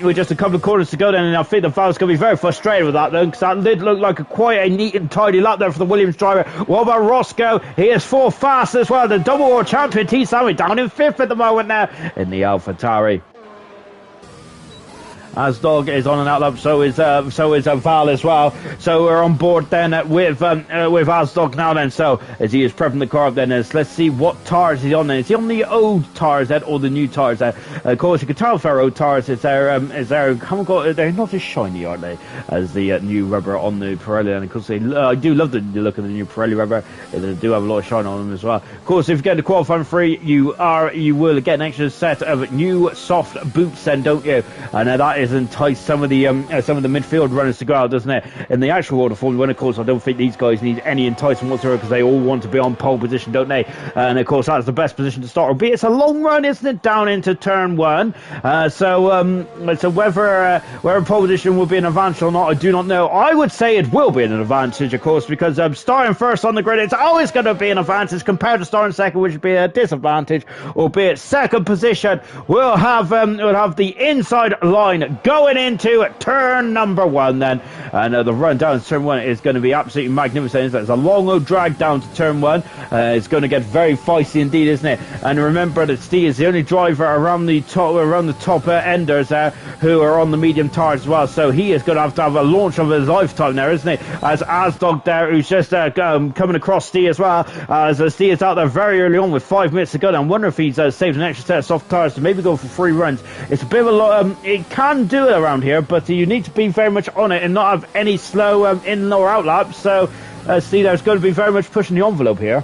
with just a couple of quarters to go then, and I think that Val's going to be very frustrated with that then, because that did look like quite a neat and tidy lap there for the Williams driver. What about Roscoe? He is 4th fast as well. The double world champion T. Sammy down in 5th at the moment now in the AlphaTauri. Asdog is on an outlap, so is Val as well. So we're on board then with Asdog now then. So as he is prepping the car up then, let's see what tyres he's on then. Is he on the old tyres then or the new tyres there? Of course, you can tell for old tyres they're not as shiny, are they, as the new rubber on the Pirelli. And of course, I do love the look of the new Pirelli rubber. They do have a lot of shine on them as well. Of course, if you get the qualifying free, you will get an extra set of new soft boots then, don't you? And that is entice some of the midfield runners to go out, doesn't it? In the actual World of Formula 1, of course, I don't think these guys need any enticement whatsoever, because they all want to be on pole position, don't they? And of course, that's the best position to start. Albeit it's a long run, isn't it, down into turn 1? So whether pole position will be an advantage or not, I do not know. I would say it will be an advantage, of course, because starting first on the grid, it's always going to be an advantage compared to starting second, which would be a disadvantage. Albeit second position will have the inside line going into turn number 1 then, and the run down to turn 1 is going to be absolutely magnificent. It's a long old drag down to turn 1. It's going to get very feisty indeed, isn't it? And remember that Steve is the only driver around the top enders there who are on the medium tyres as well, so he is going to have a launch of his lifetime there, isn't he? As Asdog there, who's just coming across Steve as well, as Steve is out there very early on with 5 minutes to go. I wonder if he's saved an extra set of soft tyres to maybe go for 3 runs. It's a bit of a lot. It can do it around here, but you need to be very much on it and not have any slow in or out laps. So Steve there's going to be very much pushing the envelope here.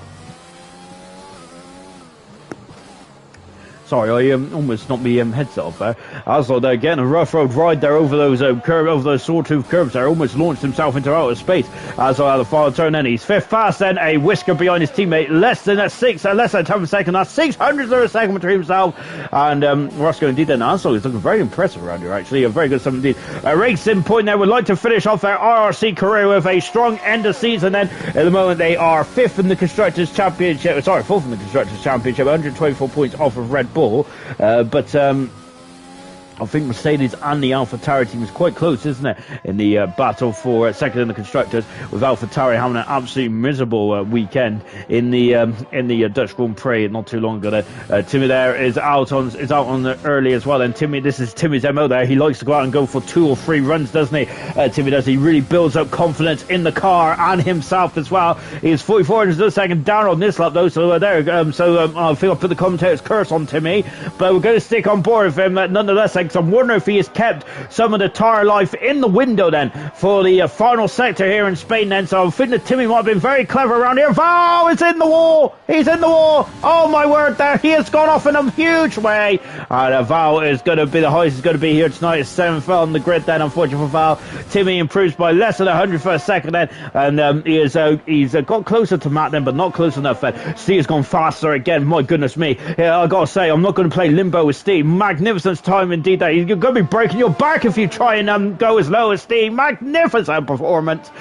Sorry, I almost knocked my headset off there. Aslo there getting a rough road ride there over those over those sawtooth curves there. Almost launched himself into outer space. Aslo had the final turn then. He's fifth fast then. A whisker behind his teammate. Less than a 10th of a second. That's 600th of a second between himself and Roscoe indeed. Then Aslo is looking very impressive around here actually. A very good stuff indeed. Racing point there would like to finish off their IRC career with a strong end of season then. At the moment they are fifth in the Constructors' Championship. Sorry, fourth in the Constructors' Championship. 124 points off of Red Bull. But I think Mercedes and the AlphaTauri team is quite close, isn't it, in the battle for second in the constructors, with AlphaTauri having an absolutely miserable weekend in the Dutch Grand Prix not too long ago. Timmy there is out on the early as well. And this is Timmy's MO there. He likes to go out and go for 2 or 3 runs, doesn't he? Timmy does. He really builds up confidence in the car and himself as well. He's 44 into the second down on this lap though. So I think I'll put the commentator's curse on Timmy, but we're going to stick on board with him nonetheless. I'm wondering if he has kept some of the tyre life in the window then for the final sector here in Spain then. So I think that Timmy might have been very clever around here. Val is in the wall. He's in the wall. Oh my word there. He has gone off in a huge way. And Val is going to be the highest. Is going to be here tonight. It's 7th on the grid then, unfortunately for Val. Timmy improves by less than 100th for a second then. And he's got closer to Matt then, but not close enough then. Steve has gone faster again. My goodness me. Yeah, I got to say, I'm not going to play limbo with Steve. Magnificent time indeed. You're going to be breaking your back if you try and go as low as Steve. Magnificent performance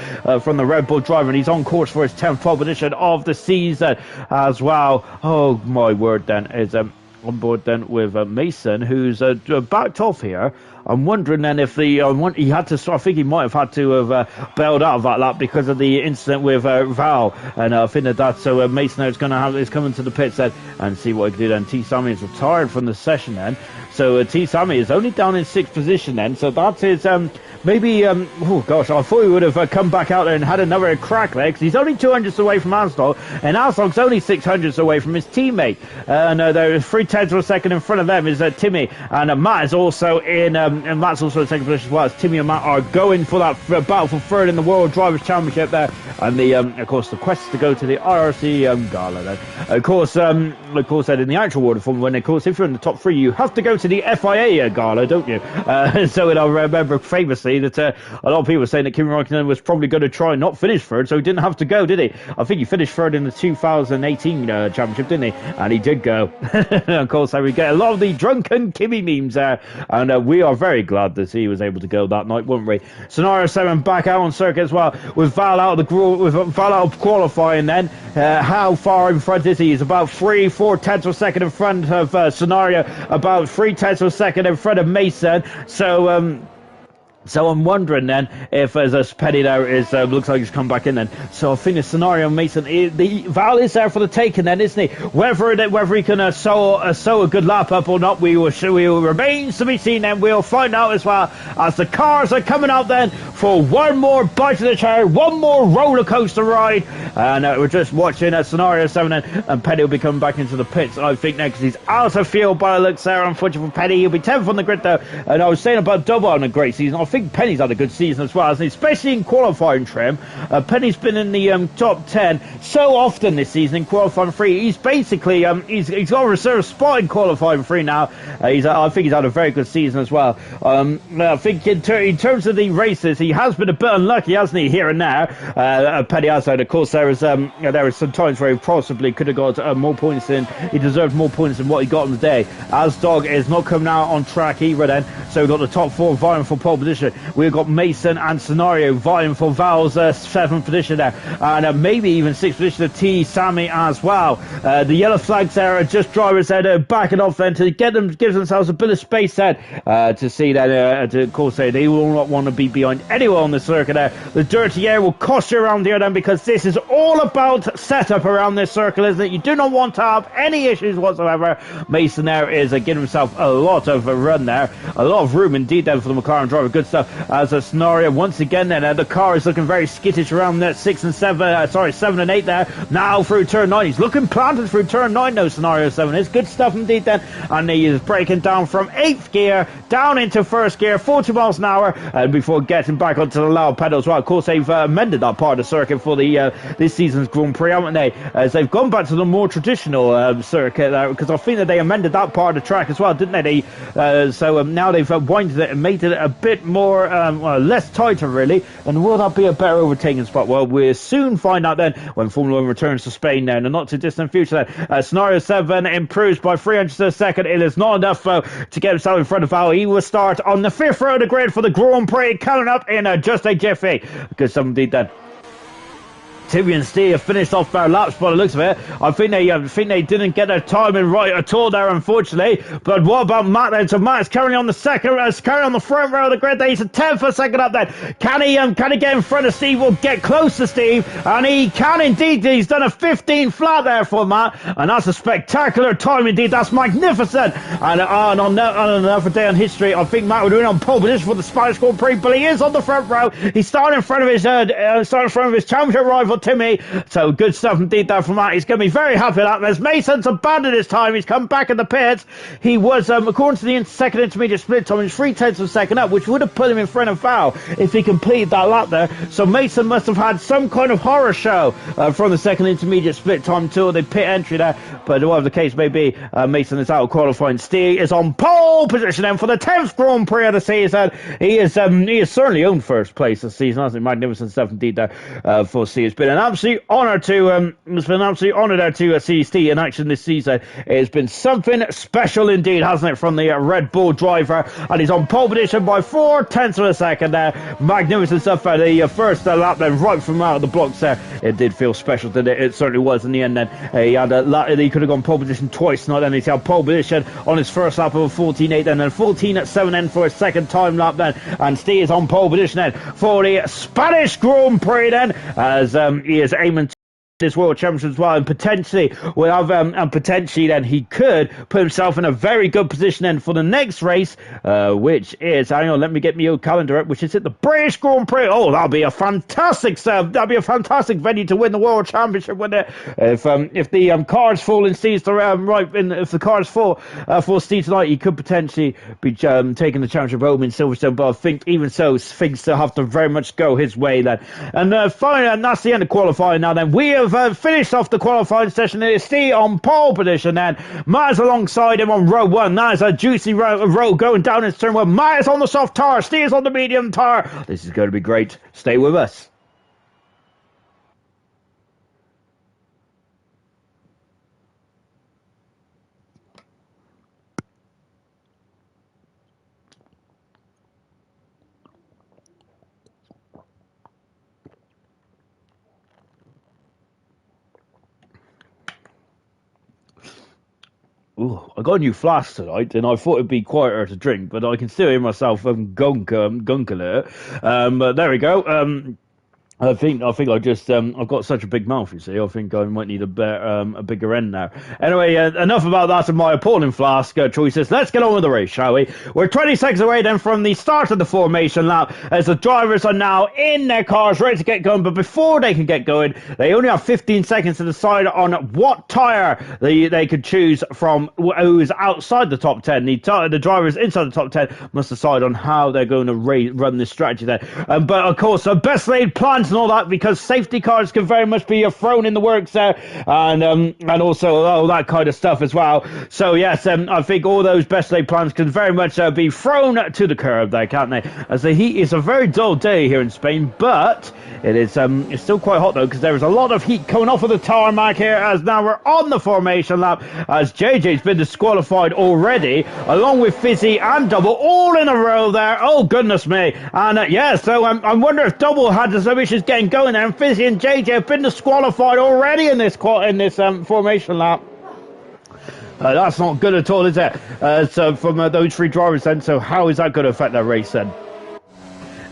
from the Red Bull driver, and he's on course for his 10th pole position of the season as well. Oh my word then, is on board then with Mason, who's backed off here. I'm wondering then if he had to. I think he might have had to have bailed out of that lap because of the incident with Val, and I think that so Mason now is coming to the pits then and see what he can do then. T Sammy is retired from the session then, so T Sammy is only down in 6th position then. So that is maybe oh gosh, I thought he would have come back out there and had another crack there, because he's only 200ths away from Asdog, and Asdog's only 600ths away from his teammate. And there are 3/10 of a second in front of them is Timmy, and Matt is also in. And Matt's also in 2nd position as well, as Timmy and Matt are going for that battle for 3rd in the World Drivers' Championship there. And of course, the quest is to go to the IRC gala then. Of course, then in the actual World of Formula 1, of course, if you're in the top 3, you have to go to the FIA gala, don't you? So I remember famously that a lot of people were saying that Kimi Räikkönen was probably going to try and not finish 3rd, so he didn't have to go, did he? I think he finished 3rd in the 2018 championship, didn't he? And he did go. Of course, we get a lot of the drunken Kimi memes there, and we are very glad that he was able to go that night, weren't we? Scenario 7 back out on circuit as well, with Val out of qualifying then. How far in front is he? He's about 3-4 tenths of a second in front of Scenario, about 3 tenths of a second in front of Mason. So I'm wondering then if as Petty there is looks like he's come back in then. So I think the Scenario Mason, the Val is there for the taking then, isn't he? Whether he can sow a good lap up or not, we will remains to be seen. Then we'll find out as well as the cars are coming out then for one more bite of the cherry, one more roller coaster ride. And we're just watching Scenario 7 then, and Petty will be coming back into the pits, I think, next, because he's out of field by the looks there. Unfortunately for Petty, he'll be 10th on the grid though. And I was saying about Double on a great season. I think Penny's had a good season as well, hasn't he? Especially in qualifying trim. Penny's been in the top 10 so often this season in qualifying 3. He's basically he's got a reserve spot in qualifying 3 now. I think he's had a very good season as well. I think in terms of the races, he has been a bit unlucky, hasn't he, here and there. Penny has had, of course, there is some times where he possibly could have got more points than he deserved, more points than what he got on the day. Asdog is not coming out on track either then, so we've got the top 4 vying for pole position. We've got Mason and Scenario vying for Val's 7th position there, and maybe even 6th position of T Sammy as well. The yellow flags there are just drivers there backing off then to give themselves a bit of space then to see that of course they will not want to be behind anyone on the circuit there. The dirty air will cost you around here then, because this is all about setup around this circle, isn't it? You do not want to have any issues whatsoever. Mason there is giving himself a lot of a run there, a lot of room indeed then for the McLaren driver. Good stuff. stuff as a scenario. Once again, then the car is looking very skittish around there. 7 and 8 there. Now through turn 9. He's looking planted through turn 9, no, scenario 7. It's good stuff indeed then. And he is breaking down from 8th gear down into 1st gear, 40 miles an hour, and before getting back onto the loud pedals. Well, of course, they've amended that part of the circuit for the this season's Grand Prix, haven't they? As they've gone back to the more traditional circuit there, because I think that they amended that part of the track as well, didn't they? So now they've winded it and made it a bit more, less tighter, really. And will that be a better overtaking spot? Well, we'll soon find out then when Formula 1 returns to Spain now in the not too distant future. Then scenario 7 improves by 300 a second. It is not enough to get himself in front of Val. He will start on the 5th row of the grid for the Grand Prix, coming up in just a jiffy. Because somebody then. Timmy and Steve have finished off their laps by the looks of it. I think they didn't get their timing right at all there, unfortunately. But what about Matt then? So Matt is currently on the front row of the grid. He's a 10th a second up then. Can he get in front of Steve or get close to Steve? And he can indeed. He's done a 15 flat there for Matt. And that's a spectacular time indeed. That's magnificent. And on another day in history, I think Matt would win on pole position for the Spanish Grand Prix, but he is on the front row. He's starting in front of his championship rival Timmy. So good stuff indeed there from Matt. He's going to be very happy with that. As Mason's abandoned his time, he's come back in the pits. He was, according to the second intermediate split time, he's 3/10 of a second up, which would have put him in front of Val if he completed that lap there. So Mason must have had some kind of horror show from the second intermediate split time to the pit entry there. But whatever the case may be, Mason is out of qualifying. Steve is on pole position then for the 10th Grand Prix of the season. He is certainly owned first place this season, hasn't he? Magnificent stuff indeed there for Steve. It's been an absolute honour to see Steve in action this season. It's been something special indeed, hasn't it, from the Red Bull driver, and he's on pole position by 4/10 of a second there. Magnificent stuff for the first lap then, right from out of the blocks there. It did feel special, didn't it? It certainly was in the end then. He could have gone pole position twice, not only. He's had pole position on his first lap of a 14.8 then, and 14.7 then for his second time lap then, and Steve is on pole position then for the Spanish Grand Prix then, as he is aiming to this World Championship as well, and potentially then he could put himself in a very good position then for the next race, which is, hang on, let me get my old calendar up, which is at the British Grand Prix. Oh, that'll be a fantastic venue to win the World Championship, wouldn't it? If the cards fall in Steve's if the cards fall for Steve tonight, he could potentially be taking the championship home in Silverstone. But I think even so, things still have to very much go his way then. And finally, and that's the end of qualifying now. Then we have finished off the qualifying session. It is Steve on pole position then. Matt is alongside him on row 1. That is a juicy row going down in turn 1. Matt is on the soft tire. Steve is on the medium tire. This is going to be great. Stay with us. Ooh, I got a new flask tonight, and I thought it'd be quieter to drink, but I can still hear myself gunk alert. But there we go. I think I just I've got such a big mouth, you see. I think I might need a bigger end now. Anyway, enough about that and my appalling flask choices. Let's get on with the race, shall we? We're 20 seconds away then from the start of the formation lap, as the drivers are now in their cars ready to get going. But before they can get going, they only have 15 seconds to decide on what tyre they could choose from who's outside the top 10. The drivers inside the top 10 must decide on how they're going to run this strategy there. But of course, the best laid plans and all that, because safety cars can very much be thrown in the works there, and also all that kind of stuff as well. So yes, I think all those best laid plans can very much be thrown to the curb there, can't they? As the heat is a very dull day here in Spain, but it is it's still quite hot though, because there is a lot of heat coming off of the tarmac here, as now we're on the formation lap, as JJ's been disqualified already, along with Fizzy and Double, all in a row there. Oh goodness me. And yeah, so I wonder if Double had some issues getting going there, and Fizzy and JJ have been disqualified already in this formation lap. That's not good at all, is it? So from those three drivers then, so how is that going to affect their race then?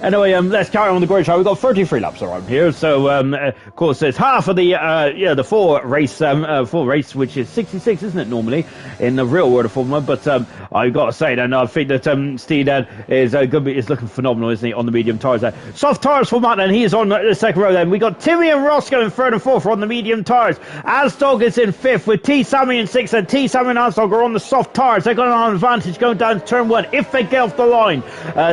Anyway, let's carry on with the great show. We've got 33 laps around here, so of course it's half of the full race, which is 66, isn't it, normally in the real world of Formula? But I've got to say that I think that Steve is looking phenomenal, isn't he, on the medium tyres there. Soft tyres for Matt, and he is on the second row. Then we got Timmy and Roscoe in third and fourth on the medium tyres. Asdog is in fifth with T Sammy in sixth, and T Sammy and Asdog are on the soft tyres. They've got an advantage going down to turn one if they get off the line.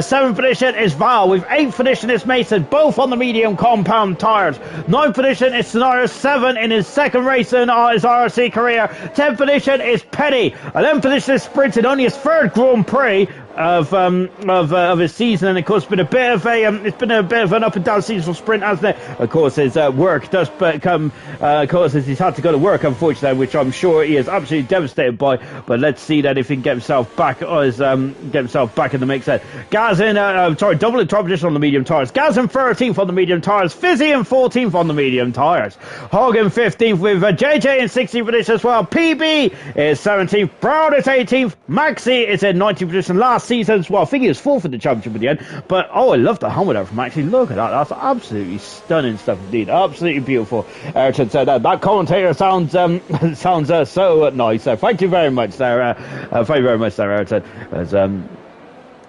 Seventh position is Val with eighth position is Mason, both on the medium compound tyres. Ninth position is Scenario 7 in his second race in his IRC career. 10th position is Petty. 11th position is Sprint in only his third Grand Prix of his season, and of course it's been a bit of an up and down season for Sprint, hasn't it? Of course his work does become of course he's had to go to work, unfortunately, which I'm sure he is absolutely devastated by, but let's see that if he can get himself back in the mix there. Gaz in double in top position on the medium tyres. Gaz in 13th on the medium tyres. Fizzy in 14th on the medium tyres. Hog in 15th with JJ in 16th position as well. PB is 17th. Brown is 18th. Maxi is in 19th position last season as well. I think he was fourth in the championship at the end, but I love the helmet there from Maxi. Look at that, that's absolutely stunning stuff indeed, absolutely beautiful. Ayrton said that commentator sounds so nice. Thank you very much there, Ayrton. As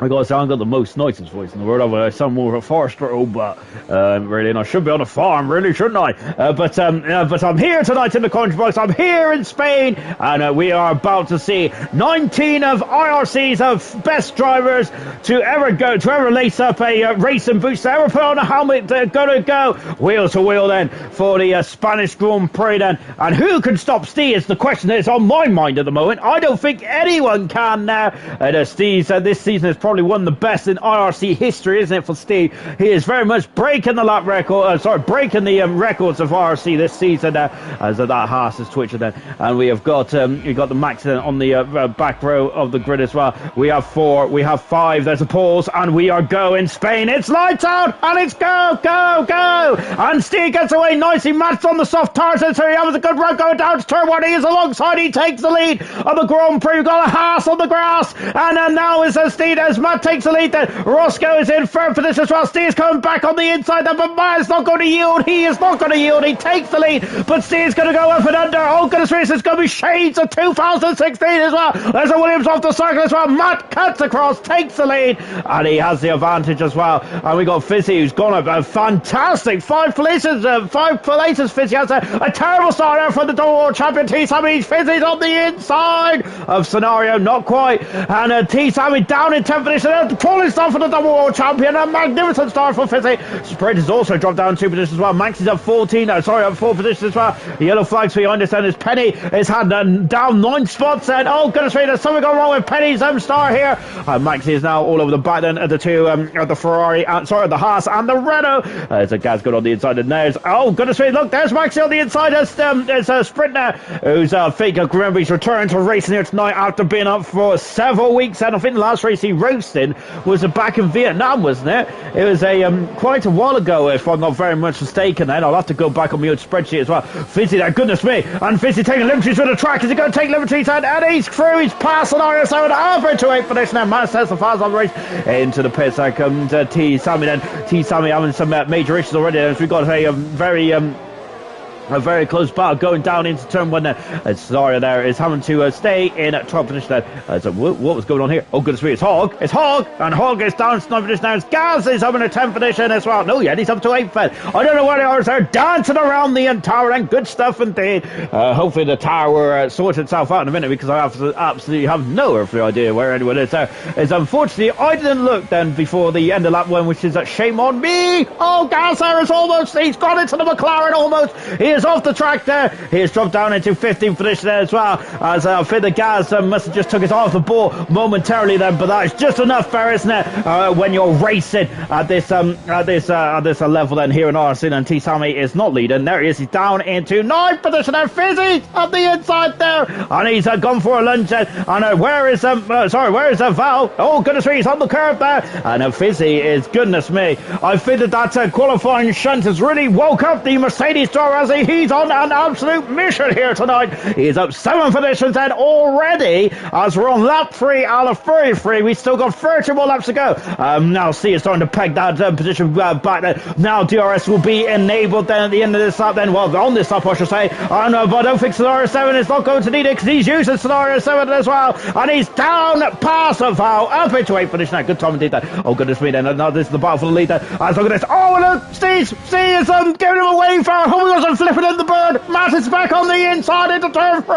I gotta say, I've got the most nicest voice in the world. I sound more of a Forster, but really, and I should be on a farm, really, shouldn't I? But I'm here tonight in the country box. I'm here in Spain, and we are about to see 19 of IRC's best drivers to ever lace up a racing boost, to ever put on a helmet, gonna go wheel to wheel then for the Spanish Grand Prix then. And who can stop Steve is the question that's on my mind at the moment. I don't think anyone can now. Steve said this season is probably one of the best in IRC history, isn't it, for Steve? He is very much breaking the lap record, breaking the records of IRC this season, as that Haas is twitching then. And we have got the Max on the back row of the grid as well. We have 4, we have 5, there's a pause, and we are going Spain. It's lights out, and it's go, go, go! And Steve gets away nicely, matched on the soft tyres, and so he has a good run going down to turn 1. He is alongside, he takes the lead of the Grand Prix. We've got a Haas on the grass, and then now is Steve as Matt takes the lead then. Roscoe is in third for this as well. Steve's coming back on the inside then, but Matt's not going to yield. He is not going to yield. He takes the lead, but Steve's going to go up and under. Oh goodness gracious, it's going to be shades of 2016 as well. There's a Williams off the circle as well. Matt cuts across, takes the lead, and he has the advantage as well. And we got Fizzy, who's gone up a fantastic 5 places. Fizzy has a terrible start there for the World Champion T Sammy. Fizzy's on the inside of Scenario, not quite, and T Sammy down in 10th position. The tallest start for the double world champion. A magnificent start for Fizzy. Sprint has also dropped down 2 positions as well. Max is up 4 positions as well. The yellow flags behind us, and as Penny has had down 9 spots. And oh goodness me, there's something going wrong with Penny's star here. Max is now all over the back then of the two, the Ferrari, the Haas and the Renault. There's a Gaz good on the inside, and there's, oh goodness me, look, there's Maxi on the inside. There's a Sprint now who's fake. Remember, he's returned to racing here tonight after being up for several weeks, and I think the last race he roasted was back in Vietnam, wasn't it? It was quite a while ago, if I'm not very much mistaken. Then I'll have to go back on my old spreadsheet as well. Fizzy there, goodness me, and Fizzy taking liberties with the track. Is he going to take liberties? And he's through. He's past Scenario 7 over to 8th position. And Matt says the fast on the race into the pits. There comes T Sammy then. T Sammy having some major issues already. As we got a very close battle going down into turn 1 there. And Scenario there is having to stay in at top position there. So what was going on here? Oh goodness me, it's Hog, and Hog is down to 9th position now. Gaz is having a 10th position as well. No, yeah, he's up to 8th then. I don't know where they are. They're dancing around the tower, and good stuff indeed. Hopefully the tower will sort itself out in a minute, because I absolutely have no earthly idea where anyone is there. It's unfortunately, I didn't look then before the end of lap 1, which is a shame on me. Oh, Gaz there is almost, he's got into the McLaren almost. He is off the track there. He has dropped down into 15th position there as well, as I think the Gaz must have just took his eye off the ball momentarily then, but that is just enough there, isn't it, when you're racing at this level then here in IRC. And T Sammy is not leading. There he is, he's down into 9th position, and Fizzy on the inside there, and he's gone for a lunge then. And where is Val? Oh goodness me, he's on the curve there, and Fizzy is, goodness me, I think that qualifying shunt has really woke up the Mercedes driver, as he say he's on an absolute mission here tonight. He's up 7 positions and already, as we're on lap 3 out of 33. We still got 30 more laps to go. Now C is starting to peg that position back there. Now DRS will be enabled then at the end of this lap then. Well, on this lap, I should say. But I don't think Scenario 7 is not going to need it because he's using Scenario 7 as well. And he's down past the foul, up into 8th position. Good time indeed that. Oh, goodness me then. Now this is the battle for the lead then. Look at this. Oh, look, C is giving him a wave foul. Homer's flipping in the bird. Matt is back on the inside into turn 3.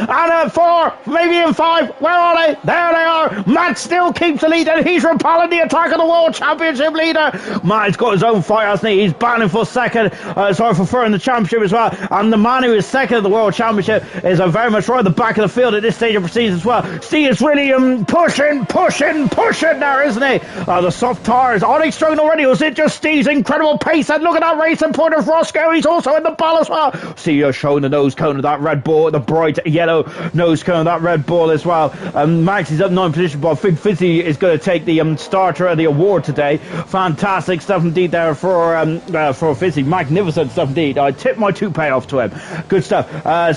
And 4, maybe in 5. Where are they? There they are. Matt still keeps the lead and he's repelling the attack of the World Championship leader. Matt's got his own fight, hasn't he? He's battling for second. For third in the championship as well. And the man who is second in the World Championship is very much right at the back of the field at this stage of proceedings as well. C is really pushing there, isn't he? The soft tires, are they struggling already? Or is it just Steve's incredible pace? And look at that racing point of Roscoe. He's also in the ball as well. C showing the nose cone of that Red Bull, the bright yellow nose cone of that Red Bull as well. Max is up 9 position, but I think Fizzy is going to take the starter of the award today. Fantastic stuff indeed there for Fizzy. Magnificent stuff indeed. I tip my toupee off to him. Good stuff.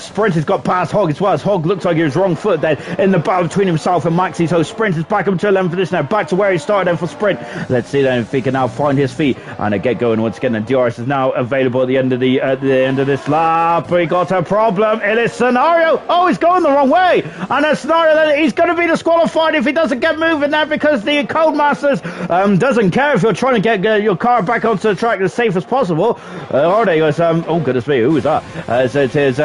Sprint has got past Hogg as well, as Hogg looks like he was wrong foot then in the battle between himself and Maxi. So Sprint is back up to 11th position now, back to where he started then for Sprint. Let's see then if he can now find his feet and get going once again. And DRS is now available at the end of this lap. We got a problem. It is Scenario. Oh, he's going the wrong way. And a Scenario then he's going to be disqualified if he doesn't get moving there, because the Codemasters doesn't care if you're trying to get your car back onto the track as safe as possible. Are they? Oh goodness me, who was that? So it is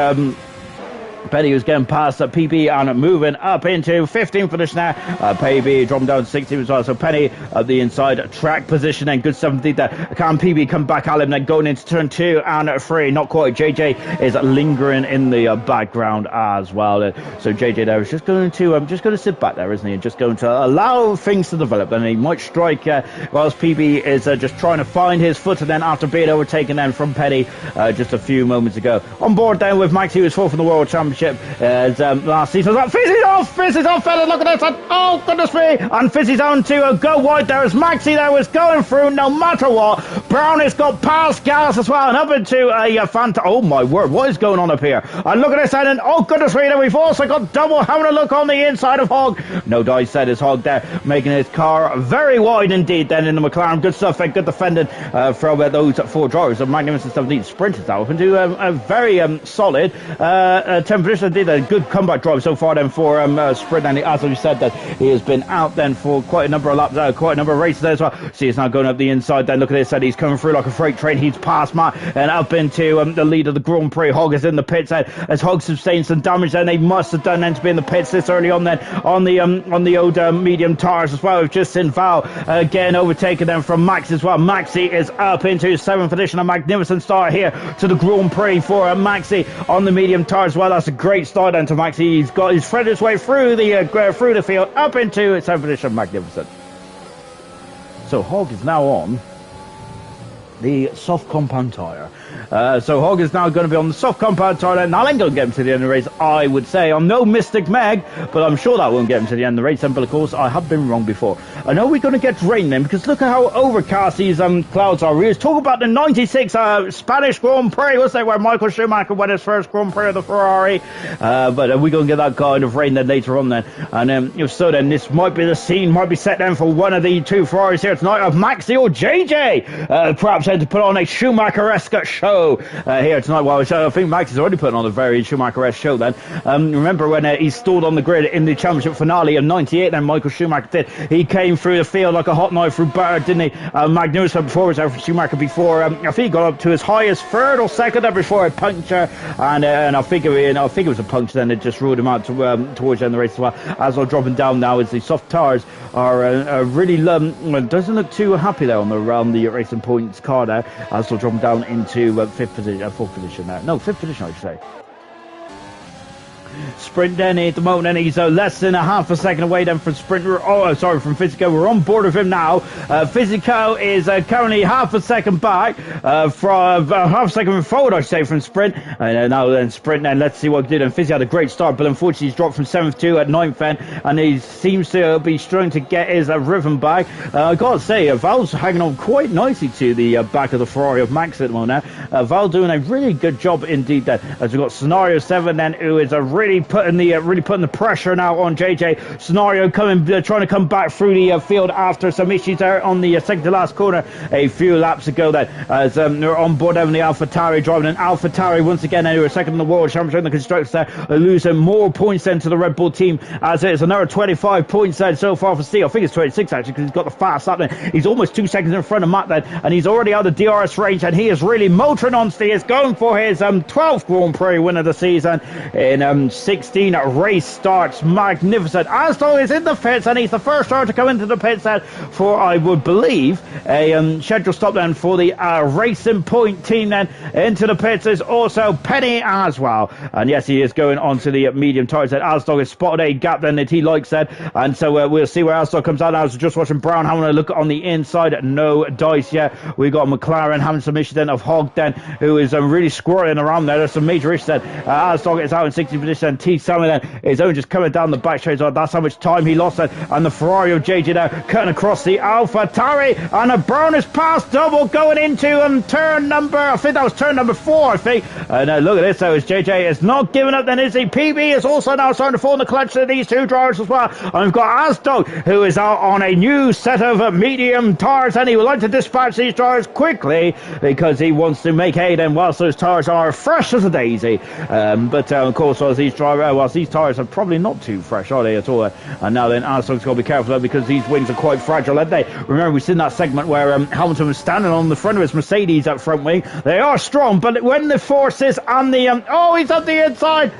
Penny was getting past PB and moving up into 15th position now. PB dropping down to 16th as well. So Penny at the inside track position and good stuff indeed there. Can PB come back at him then going into turn 2 and 3? Not quite. JJ is lingering in the background as well. So JJ there is just going to sit back there, isn't he? And just going to allow things to develop. And he might strike whilst PB is just trying to find his foot, and then after being overtaken then from Penny just a few moments ago. On board then with Max, he was 4th in the World Championship. Last season. Fizzy's off, fella, look at this. And, oh, goodness me. And Fizzy's on to go wide there as Maxi there was going through no matter what. Brown has got past Gallus as well and up into a Fanta. Oh, my word, what is going on up here? And look at this, and oh, goodness me, we've also got Double having a look on the inside of Hogg. No dice said is Hogg there, making his car very wide indeed then in the McLaren. Good stuff, good defending from those 4 drivers. A magnificent stuff indeed. Sprinters now up into a very solid 10 position. Did a good comeback drive so far then for Sprint, and as we said that he has been out then for quite a number of laps, quite a number of races there as well. See, he's now going up the inside then. Look at this, and he's coming through like a freight train. He's past Matt and up into the lead of the Grand Prix. Hogg is in the pits then as Hogg sustains some damage then. They must have done then to be in the pits this early on then on the old medium tires as well. We've just seen Val getting overtaken then from Max as well. Maxi is up into 7th position. A magnificent start here to the Grand Prix for Maxi on the medium tires as well. That's a great start then to Maxi. He's threaded his way through the field up into 7th position. Magnificent. So Hogg is now on the soft compound tyre. So Hogg is now going to be on the soft compound tyre. Now I'm going to get him to the end of the race, I would say. I'm no Mystic Meg, but I'm sure that won't get him to the end of the race. But of course, I have been wrong before. I know we're going to get rain then, because look at how overcast these clouds are. We was talking about the 96 Spanish Grand Prix, wasn't it, where Michael Schumacher won his first Grand Prix of the Ferrari. But we're going to get that kind of rain then later on then. And if so, then this might be the scene, might be set down for one of the 2 Ferraris here tonight of Maxi or JJ. Perhaps had to put on a Schumacher-esque show here tonight. Well, I think Max has already put on a very Schumacher-esque show then. Remember when he stalled on the grid in the championship finale of 98, then Michael Schumacher did. He came through the field like a hot knife through butter, didn't he? Magnificent performance there for Schumacher before. I think he got up to his highest 3rd or 2nd there before a puncture, and I think it was a puncture then that just ruled him out towards the end of the race as well. As they're dropping down now, as the soft tires are really doesn't look too happy there on the Racing Points car there, as they're dropping down into 4th position now. No, 5th position, I should say. Sprint then at the moment, and he's less than a half a second away then from Sprinter. Oh, sorry, from Physico. We're on board with him now. Physico is currently half a second back, from half a second forward, I say, from Sprint. And now then Sprint, then let's see what he did. And Physio had a great start, but unfortunately he's dropped from 7th to 9th then, and he seems to be struggling to get his rhythm back. I gotta say, Val's hanging on quite nicely to the back of the Ferrari of Max at the moment now. Val doing a really good job indeed then, as we've got Scenario 7 then, who is really putting the pressure now on JJ. Scenario coming, trying to come back through the field after some issues there on the second to last corner a few laps ago then, as they're on board having the AlphaTauri driving, and AlphaTauri once again, who are second in the world championship in the constructors there, are losing more points then to the Red Bull team, as it is another 25 points then so far for Steve. I think it's 26 actually, because he's got the fast lap then. He's almost 2 seconds in front of Matt then, and he's already out of the DRS range, and he is really motoring on. Steve is going for his 12th Grand Prix win of the season in 16 race starts. Magnificent. Aston is in the pits, and he's the first driver to come into the pits then for, I would believe, a scheduled stop then for the Racing Point team then. Into the pits is also Penny as well, and yes, he is going on to the medium tyres. That Aston has spotted a gap then that he likes that, and so we'll see where Aston comes out. I was just watching Brown having a look on the inside, no dice yet. We got McLaren having some issues then of Hogg then, who is really squirreling around there. There's some major issues then. Aston is out in 60th position, and T Salmon then is only just coming down the back straight. That's how much time he lost then, and the Ferrari of JJ now cutting across the AlphaTauri, and a Brown is past double going into turn number, I think that was turn number 4, I think. And look at this though, as JJ is not giving up then, is he? PB is also now starting to fall in the clutch to these two drivers as well. And we've got Aston, who is out on a new set of medium tyres, and he would like to dispatch these drivers quickly because he wants to make hay then whilst those tyres are fresh as a daisy. But of course, whilst these tyres are probably not too fresh, are they at all? And now then Aston's got to be careful though, because these wings are quite fragile, aren't they? Remember, we've seen that segment where Hamilton was standing on the front of his Mercedes at front wing. They are strong, but when the force is on the oh, he's up the inside,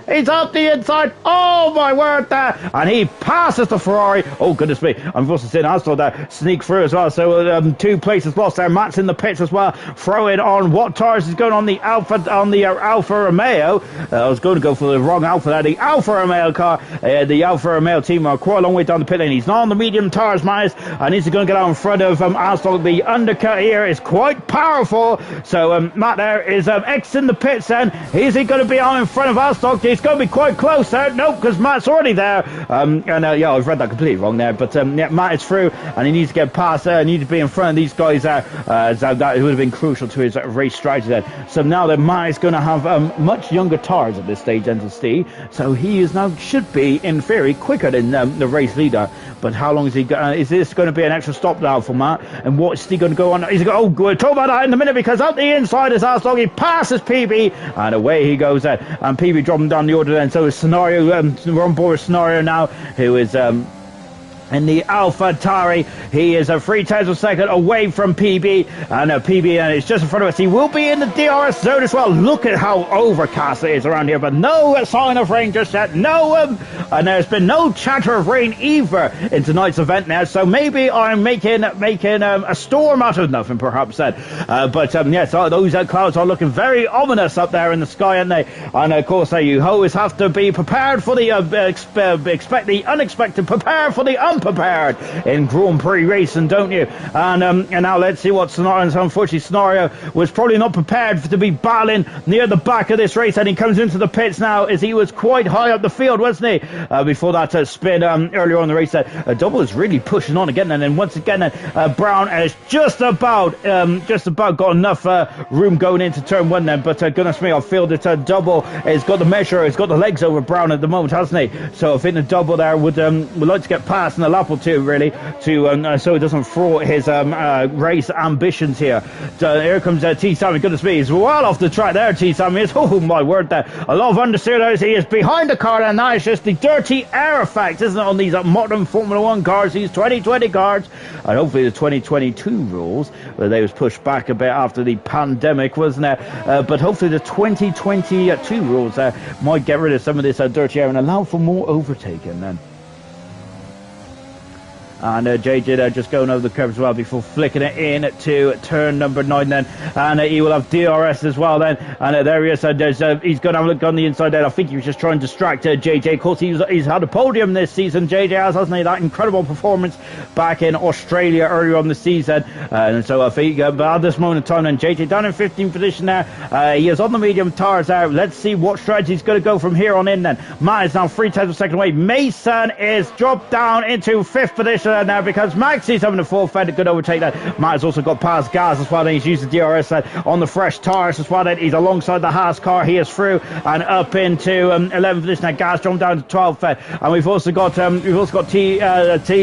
oh my word there, and he passes the Ferrari. Oh goodness me, I'm also seeing Aston there sneak through as well, so 2 places lost there. Matt's in the pits as well, throwing on what tyres is going on the Alfa Romeo. I was going to go for the wrong Alfa there, the Alfa Romeo car. The Alfa Romeo team are quite a long way down the pit lane. He's not on the medium tyres, Matt, and he's going to get out in front of Aston. The undercut here is quite powerful, so Matt there is exiting the pits then. Is he going to be out in front of Aston? He's going to be quite close there. Nope, because Matt's already there. Yeah, I've read that completely wrong there, but yeah, Matt is through, and he needs to get past there. He needs to be in front of these guys there. That would have been crucial to his race strategy then. So now that Matt is going to have much younger tyres at this stage than to Steve, so he is now should be in theory quicker than the race leader. But how long is he is this going to be an extra stop now for Matt? And what's he going to go on? He's going, oh, we'll talk about that in a minute, because out the inside is Aston. He passes PB, and away he goes then. And PB dropping down the order then. So Scenario, we're on board with Scenario now, who is in the AlphaTauri. He is a 3/10 of a second away from PB, and PB is just in front of us. He will be in the DRS zone as well. Look at how overcast it is around here, but no sign of rain just yet. And there's been no chatter of rain either in tonight's event now, so maybe I'm making a storm out of nothing, perhaps then. But yes, those clouds are looking very ominous up there in the sky, aren't they? And of course, you always have to be prepared for the expect the unexpected, prepare for the unprepared in Grand Prix racing, don't you? And now let's see what Scenario. Unfortunately, Scenario was probably not prepared to be battling near the back of this race, and he comes into the pits now as he was quite high up the field, wasn't he? Before that spin earlier on in the race, Double is really pushing on again, and then once again Brown has just about got enough room going into turn 1 then, but goodness me, I feel that Double has got the measure, has got the legs over Brown at the moment, hasn't he? So I think the Double there would like to get past in a lap or two, really, to so he doesn't throw his race ambitions here. Here comes T Sammy. Goodness me, he's well off the track there. T Sammy is, oh my word, there a lot of understeer there. He is behind the car, and that is just the dirty air effect, isn't it, on these modern Formula 1 cars, these 2020 cars, and hopefully the 2022 rules, where they was pushed back a bit after the pandemic, wasn't it? But hopefully the 2022 rules might get rid of some of this dirty air and allow for more overtaking then. And JJ there just going over the curve as well before flicking it in to turn number 9 then. And he will have DRS as well then. And there he is. He's going to have a look on the inside there. I think he was just trying to distract JJ. Of course, he's had a podium this season. JJ has, hasn't he? That incredible performance back in Australia earlier on the season. And so I think but at this moment in time then, JJ down in 15th position there. He is on the medium tires there. Let's see what strategy he's going to go from here on in then. Matt is now 3/10 of a second away. Mason is dropped down into 5th position now because Maxi's having a full fed. Good overtake that. Matt has also got past Gaz as well. Then he's used the DRS on the fresh tires as well. Then he's alongside the Haas car. He is through and up into 11th position. Now Gaz jumped down to 12th fed. And we've also got T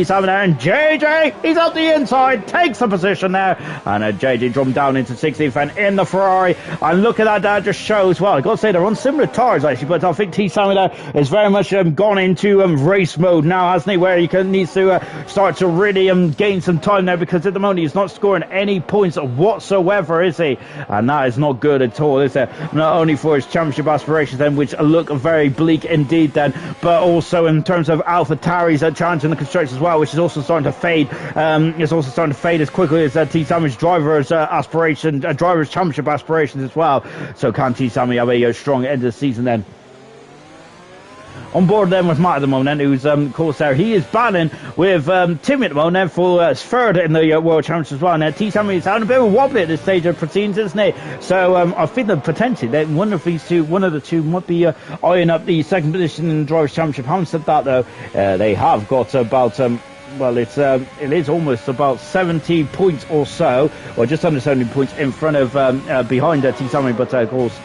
Simon there, and JJ he's up the inside, takes the position there, and JJ jumped down into 16th and in the Ferrari. And look at that, that just shows, well, I got to say they're on similar tires actually, but I think T Simon there is very much gone into race mode now, hasn't he, where he needs to start to really gain some time there, because at the moment he's not scoring any points whatsoever, is he? And that is not good at all, is it? Not only for his championship aspirations then, which look very bleak indeed then, but also in terms of AlphaTauri's challenge in the construction as well, which is also starting to fade. It's also starting to fade as quickly as T Sammy's driver's driver's championship aspirations as well. So can T Sammy have a strong end of the season then? On board then with Matt at the moment, who's of course there. He is battling with Timmy at the moment for third in the World Championship as well. Now T Sammy is having a bit of a wobbly at this stage of proceedings, isn't he? So I think that potentially that one of the two might be eyeing up the second position in the Drivers' Championship. Having said that though, they have got about well, it is almost about 70 points or so, or just under 70 points in front of behind T Sammy, but of course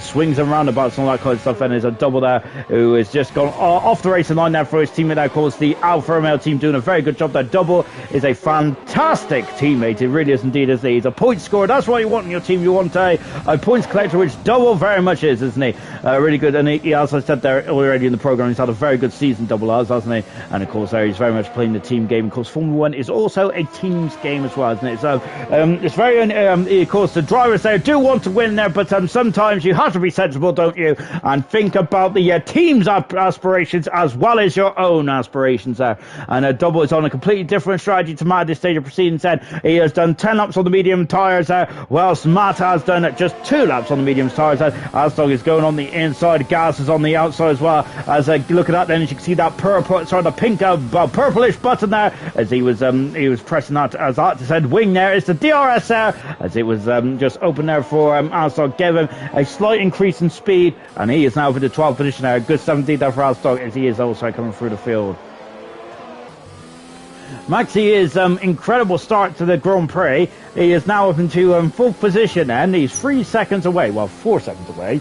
swings and roundabouts and all that kind of stuff. And there's a double there who has just gone off the racing line there for his teammate there. Of course, the Alfa Romeo team doing a very good job there. Double is a fantastic teammate. It really is indeed, isn't he? He's a point scorer. That's what you want in your team. You want a points collector, which Double very much is, isn't he? Really good. And he, as I said there already in the program, he's had a very good season, Double has, hasn't he? And of course, he's very much playing the team game. Of course, Formula 1 is also a team's game as well, isn't it? So it's very, of course, the drivers there do want to win there, but sometimes you have to be sensible, don't you? And think about the team's aspirations as well as your own aspirations there. And Double is on a completely different strategy to Matt at this stage of proceedings then. He has done 10 laps on the medium tyres there, whilst Matt has done just 2 laps on the medium tyres there. Asdog is going on the inside, Gas is on the outside as well. As look at that then, as you can see that the pink purplish button there, as he was pressing that, as Art said, wing there. It's the DRS there, as it was just open there for Asdog, gave him a slight increase in speed, and he is now for the 12th position there. A good 17 there for Asdog, as he is also coming through the field. Maxi is incredible start to the Grand Prix. He is now up into 4th position, and he's 3 seconds away, well 4 seconds away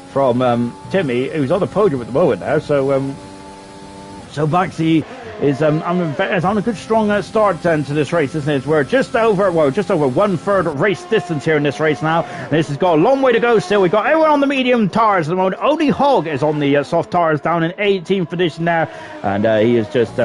from Timmy, who's on the podium at the moment now. So Maxi is on a good strong start then to this race, isn't it? We're just over 1/3 race distance here in this race now. This has got a long way to go still. We've got everyone on the medium tires at the moment. Only Hogg is on the soft tires down in 18th position there, and he is just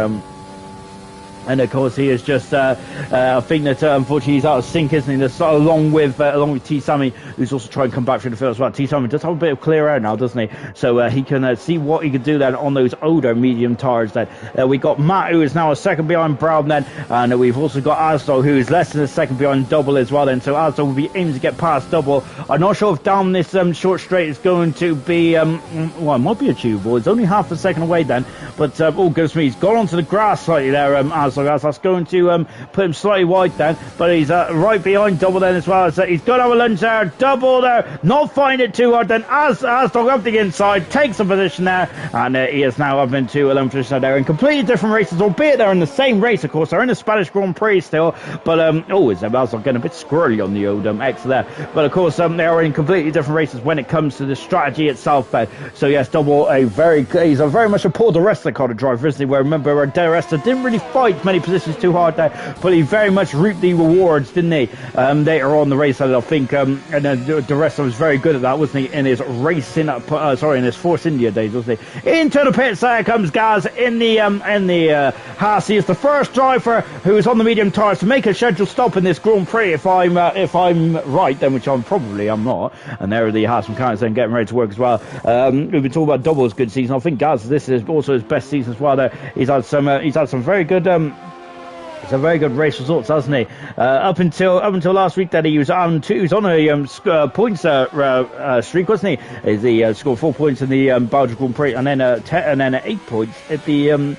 and of course he is just I think that unfortunately he's out of sync, isn't he? That's along with T Sammy, who's also trying to come back through the field as well. T Sammy does have a bit of clear air now, doesn't he? So he can see what he can do then on those older medium tires then. We got Matt, who is now a second behind Brown then, and we've also got Asdog, who is less than a second behind Double as well then. So Asdog will be aiming to get past Double. I'm not sure if down this short straight is going to be well, it might be achievable. It's only half a second away then, but oh goodness me, he's gone onto the grass slightly there, Asdog. That's going to put him slightly wide then, but he's right behind Double then as well. So he's got to have a lunge there. Double there, not finding it too hard then. Asdog up the inside, takes a position there, and he is now up into 11th position there in completely different races, albeit they're in the same race, of course. They're in the Spanish Grand Prix still, but is Asdog getting a bit squirrely on the old X there. But of course, they are in completely different races when it comes to the strategy itself. So yes, Double he's a very much a Paul di Resta kind of driver, isn't he? Where remember, di Resta didn't really fight many positions too hard there, but he very much reaped the rewards, didn't he? Later on the race, I think, and di Resta was very good at that, wasn't he? In his racing, in his Force India days, wasn't he? Into the pits there comes Gaz in the Haas. He is the first driver who is on the medium tyres to make a scheduled stop in this Grand Prix. If I'm right, then, which I'm not. And there are the Haas mechanics then getting ready to work as well. We've been talking about Double's good season. I think Gaz, this is also his best season as well. There, he's had some very good It's a very good race results, hasn't he? Up until last week, that he was on a points streak, wasn't he? He scored 4 points in the Belgian Grand Prix, and then 8 points at the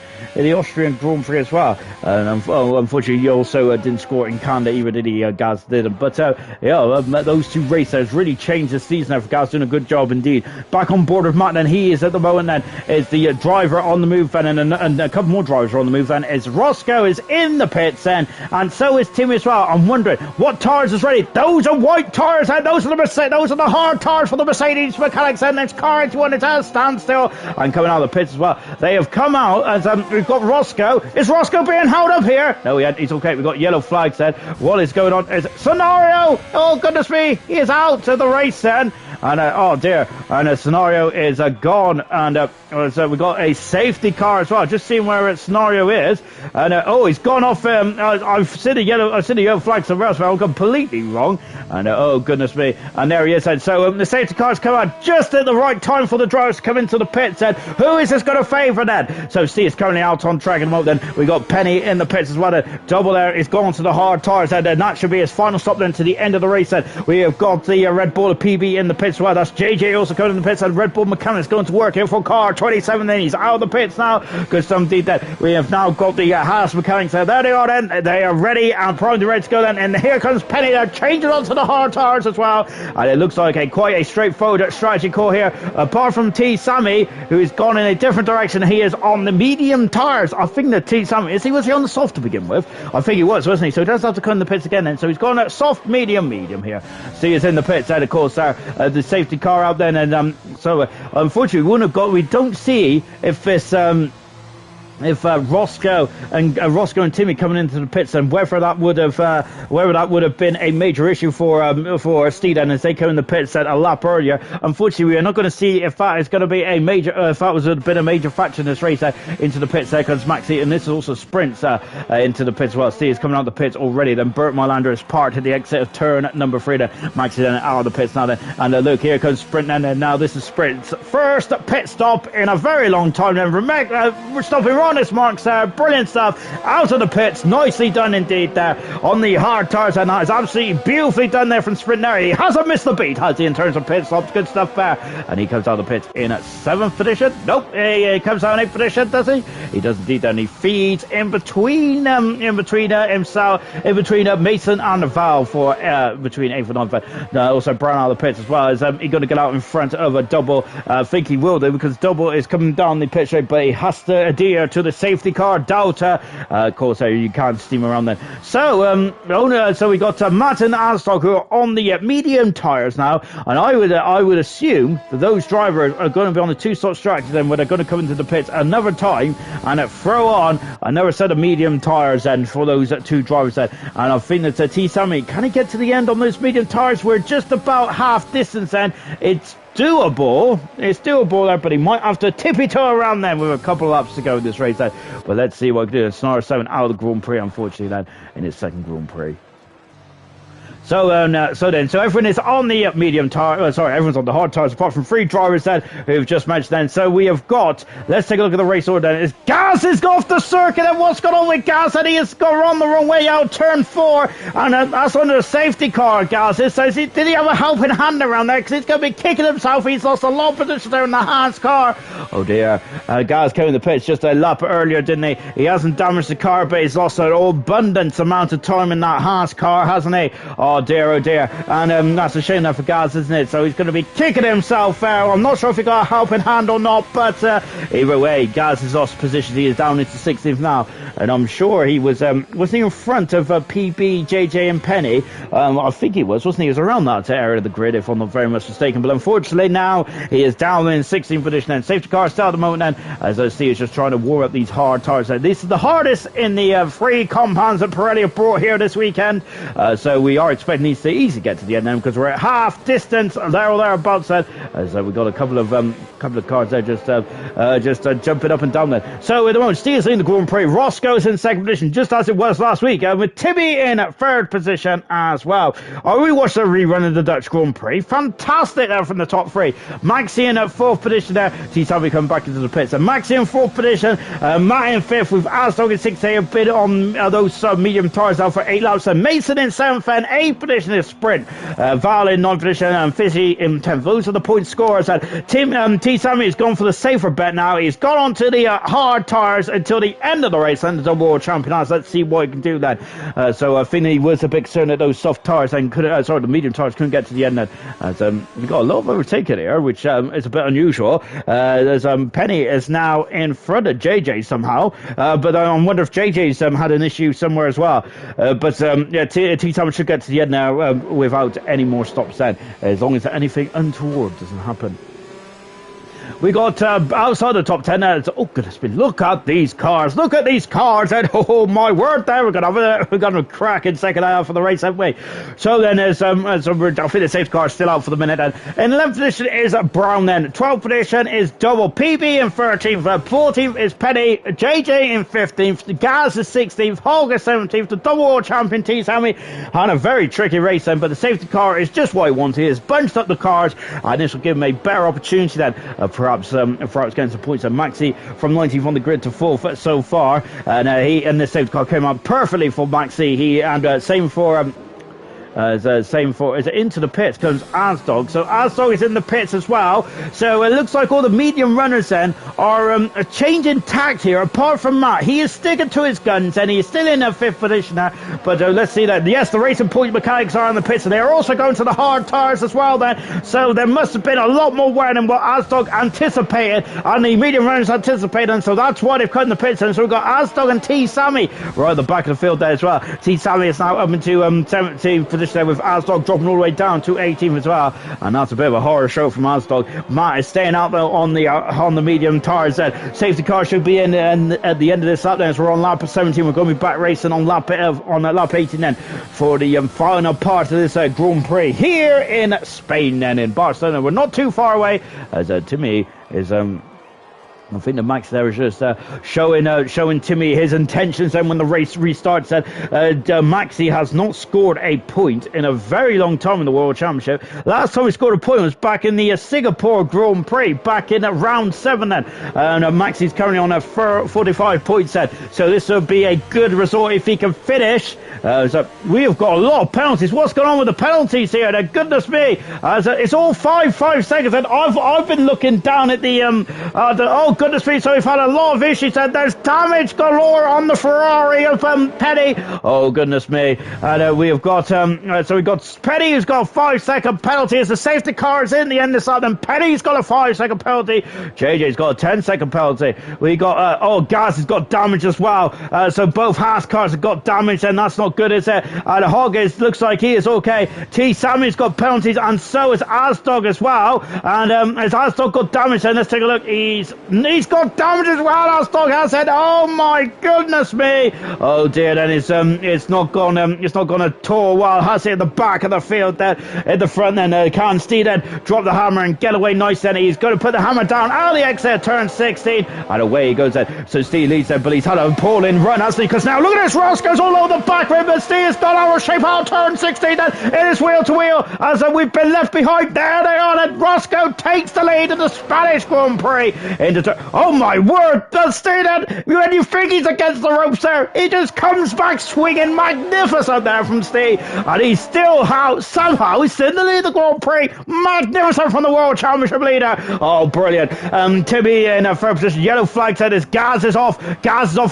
Austrian Grand Prix as well. And unfortunately, he also didn't score in Canada either, did he? Gaz didn't. But those two races really changed the season. Gaz doing a good job indeed. Back on board with Matt, and he is at the moment then is the driver on the move, and a couple more drivers are on the move. Then is Roscoe is in the pits then, and so is Timmy as well. I'm wondering what tyres is ready. Those are white tyres, and those are the hard tyres for the Mercedes mechanics. And it's car into one, it's at a standstill, and coming out of the pits as well. They have come out as we've got Roscoe. Is Roscoe being held up here? No, he's okay. We've got yellow flags then. What is going on? Is Scenario? Oh goodness me, he is out of the race then. And oh dear, and a Scenario is gone, and so we got a safety car as well. Just seeing where Scenario is, and he's gone off. I've seen the yellow flag somewhere else, but I'm completely wrong. And oh goodness me, and there he is. And so the safety cars come out just at the right time for the drivers to come into the pits. And who is this going to favour then? So C is currently out on track at the moment. Then we got Penny in the pits as well. Double there is gone to the hard tyres, and that should be his final stop then to the end of the race. And we have got the Red Bull PB in the pits as well. That's JJ also going in the pits, and Red Bull Mechanics going to work here for car 27. Then he's out of the pits now. Good stuff indeed. That we have now got the Haas Mechanics. There they are then. They are ready and primed and ready to go then. And here comes Penny. They're changing onto the hard tyres as well. And it looks like quite a straightforward strategy call here. Apart from T Sammy, who has gone in a different direction. He is on the medium tyres. I think that T Sammy was he on the soft to begin with? I think he was, wasn't he? So he does have to come in the pits again then. So he's gone at soft, medium here. See, he's in the pits. And of course, the safety car out then, and unfortunately we don't see if this Roscoe and Timmy coming into the pits, and whether that would have been a major issue for Steed as they come in the pits at a lap earlier. Unfortunately, we are not going to see if that is going to be a major if that was been a major factor in this race into the pits there, because Maxi, and this is also sprints into the pits. Well, Steed is coming out of the pits already. Then Bert Mylander is parked at the exit of turn number 3. Then Maxi then out of the pits now. Then, and look, here comes sprint, and now this is Sprint's first pit stop in a very long time. Then we're stopping right. This marks brilliant stuff out of the pits. Nicely done indeed there on the hard tyres, and that is absolutely beautifully done there from Sprint there. He hasn't missed the beat, has he, in terms of pit stops. Good stuff there. And he comes out of the pits in 7th position. Nope, he comes out in 8th position, does he? He does indeed, and he feeds in between himself, in between Mason and Val for between 8th and 9th. Also Brown out of the pits as well. Is he going to get out in front of a Double? I think he will do, because Double is coming down the pit straight, but he has to adhere to the safety car Delta. Of course, you can't steam around then. So so we got Matt and Astok, who are on the medium tyres now, and I would assume that those drivers are going to be on the two-stop strategy then, where they're going to come into the pits another time and throw on another set of medium tyres then for those two drivers then. And I think that T Sammy, can he get to the end on those medium tyres? We're just about half distance then. It's doable there, but he might have to tippy-toe around then with a couple of laps to go in this race then. But let's see what he can do. Scenario 7 out of the Grand Prix, unfortunately, then in his second Grand Prix. So everyone is on the medium tire. Everyone's on the hard tires apart from 3 drivers then who've just mentioned then. So we have got. Let's take a look at the race order. Then. Gaz is off the circuit, and what's going on with Gaz? And he has gone the wrong way out turn 4, and that's under the safety car. Gaz says, did he have a helping hand around there? Because he's going to be kicking himself. He's lost a lot of position there in the Haas car. Oh dear. Gaz came in the pits just a lap earlier, didn't he? He hasn't damaged the car, but he's lost an abundant amount of time in that Haas car, hasn't he? Oh dear. And that's a shame now for Gaz, isn't it? So he's going to be kicking himself out. I'm not sure if he got a helping hand or not, but either way, Gaz has lost position. He is down into 16th now, and I'm sure he wasn't he in front of PB, JJ and Penny? I think he wasn't he? He was around that area of the grid, if I'm not very much mistaken, but unfortunately now he is down in 16th position. And safety car still at the moment then, as I see, is just trying to warm up these hard tyres. This is the hardest in the 3 compounds that Pirelli have brought here this weekend, so we are expecting these to easily get to the end then, because we're at half distance there or thereabouts then, as we've got a couple of cars there just jumping up and down there. So at the moment, Steele's in the Grand Prix. Roscoe's in second position, just as it was last week, with Timmy in third position as well. We watched a rerun of the Dutch Grand Prix. Fantastic there from the top three. Maxi in fourth position there. See Tommy coming back into the pits. And Maxi in fourth position. Matt in fifth with Asdog in sixth. A bit on those medium tires now for 8 laps. And Mason in seventh and eighth position in sprint. Val in ninth position and Fizzy in 10th. Those are the point scorers. T. Sammy has gone for the safer bet now. He's gone on to the hard tires until the end of the race and the world champion has. Let's see what he can do then. So I think he was a bit concerned that those soft tires and the medium tires couldn't get to the end then. As we've got a lot of overtaking here, which is a bit unusual. As Penny is now in front of JJ somehow, but I wonder if JJ's had an issue somewhere as well. T-Time should get to the end now without any more stops then, as long as anything untoward doesn't happen. We got outside the top 10. Oh goodness me! Look at these cars! Look at these cars! And oh my word! There we're gonna crack in second half of the race, haven't we? So then, I think the safety car is still out for the minute. And in 11th position is Brown. Then 12th position is Double. PB in 13th. 14th is Penny. JJ in 15th. Gaz is 16th. Holger 17th. The double world champion T. Sammy on a very tricky race then, but the safety car is just what he wanted. He has bunched up the cars, and this will give him a better opportunity then. Perhaps getting some points. And Maxi from 19th on the grid to 4th so far, and the safety car came out perfectly for Maxi. Same for into the pits comes Asdog. So Asdog is in the pits as well. So it looks like all the medium runners then are changing tact here. Apart from Matt, he is sticking to his guns and he is still in a 5th position now. But let's see that. Yes, the racing point mechanics are in the pits and they are also going to the hard tires as well then. So there must have been a lot more wear than what Asdog anticipated and the medium runners anticipated. And so that's why they've cut in the pits. And so we've got Asdog and T. Sammy right at the back of the field there as well. T. Sammy is now up into 17th position there, with Asdog dropping all the way down to 18th as well, and that's a bit of a horror show from Asdog. Matt is staying out there on the medium tires. Safety car should be in at the end of this lap then, so we're on lap 17. We're going to be back racing on lap 18 then for the final part of this Grand Prix here in Spain then, in Barcelona. We're not too far away, as Timmy is I think the Max there is just showing Timmy his intentions. Then when the race restarts, Maxi has not scored a point in a very long time in the World Championship. Last time he scored a point was back in the Singapore Grand Prix, back in round 7 then. And Maxi's currently on a 45 point set. So this will be a good result if he can finish. So we have got a lot of penalties. What's going on with the penalties here? Goodness me! It's all 5 seconds, and I've been looking down at oh goodness me! So we've had a lot of issues, and there's damage galore on the Ferrari of Petty. Oh goodness me! And we have got so we've got Petty who's got a 5-second penalty as the safety car is in the end of the side, and Petty's got a 5-second penalty. JJ's got a 10-second penalty. We got Gaz has got damage as well. So both Haas cars have got damage, and that's not good, is it? And Hoggins looks like he is okay. T. Sammy's got penalties, and so is Asdog as well. And as Asdog got damage, then let's take a look. He's got damage as well. Asdog has said, "Oh my goodness me!" Oh dear. Then it's not gonna tour well. Has it at the back of the field there, at the front. Then Can Steed then drop the hammer and get away nice. Then he's going to put the hammer down out of the exit, turn 16, and away he goes. Then so Steed leads there, but he's had a appalling run, hasn't he? Because now look at this, Ross goes all over the back rim, but Steed has got our shape out, turn 16. Then it is wheel to wheel as we've been left behind. There they are. And Roscoe takes the lead in the Spanish Grand Prix into oh my word, does Steed, when you think he's against the ropes there, he just comes back swinging magnificent there from Steve, and he's still somehow he's in the lead of the Grand Prix. Magnificent from the World Championship leader. Oh brilliant. Timmy in a third position. Yellow flag said his Gaz is off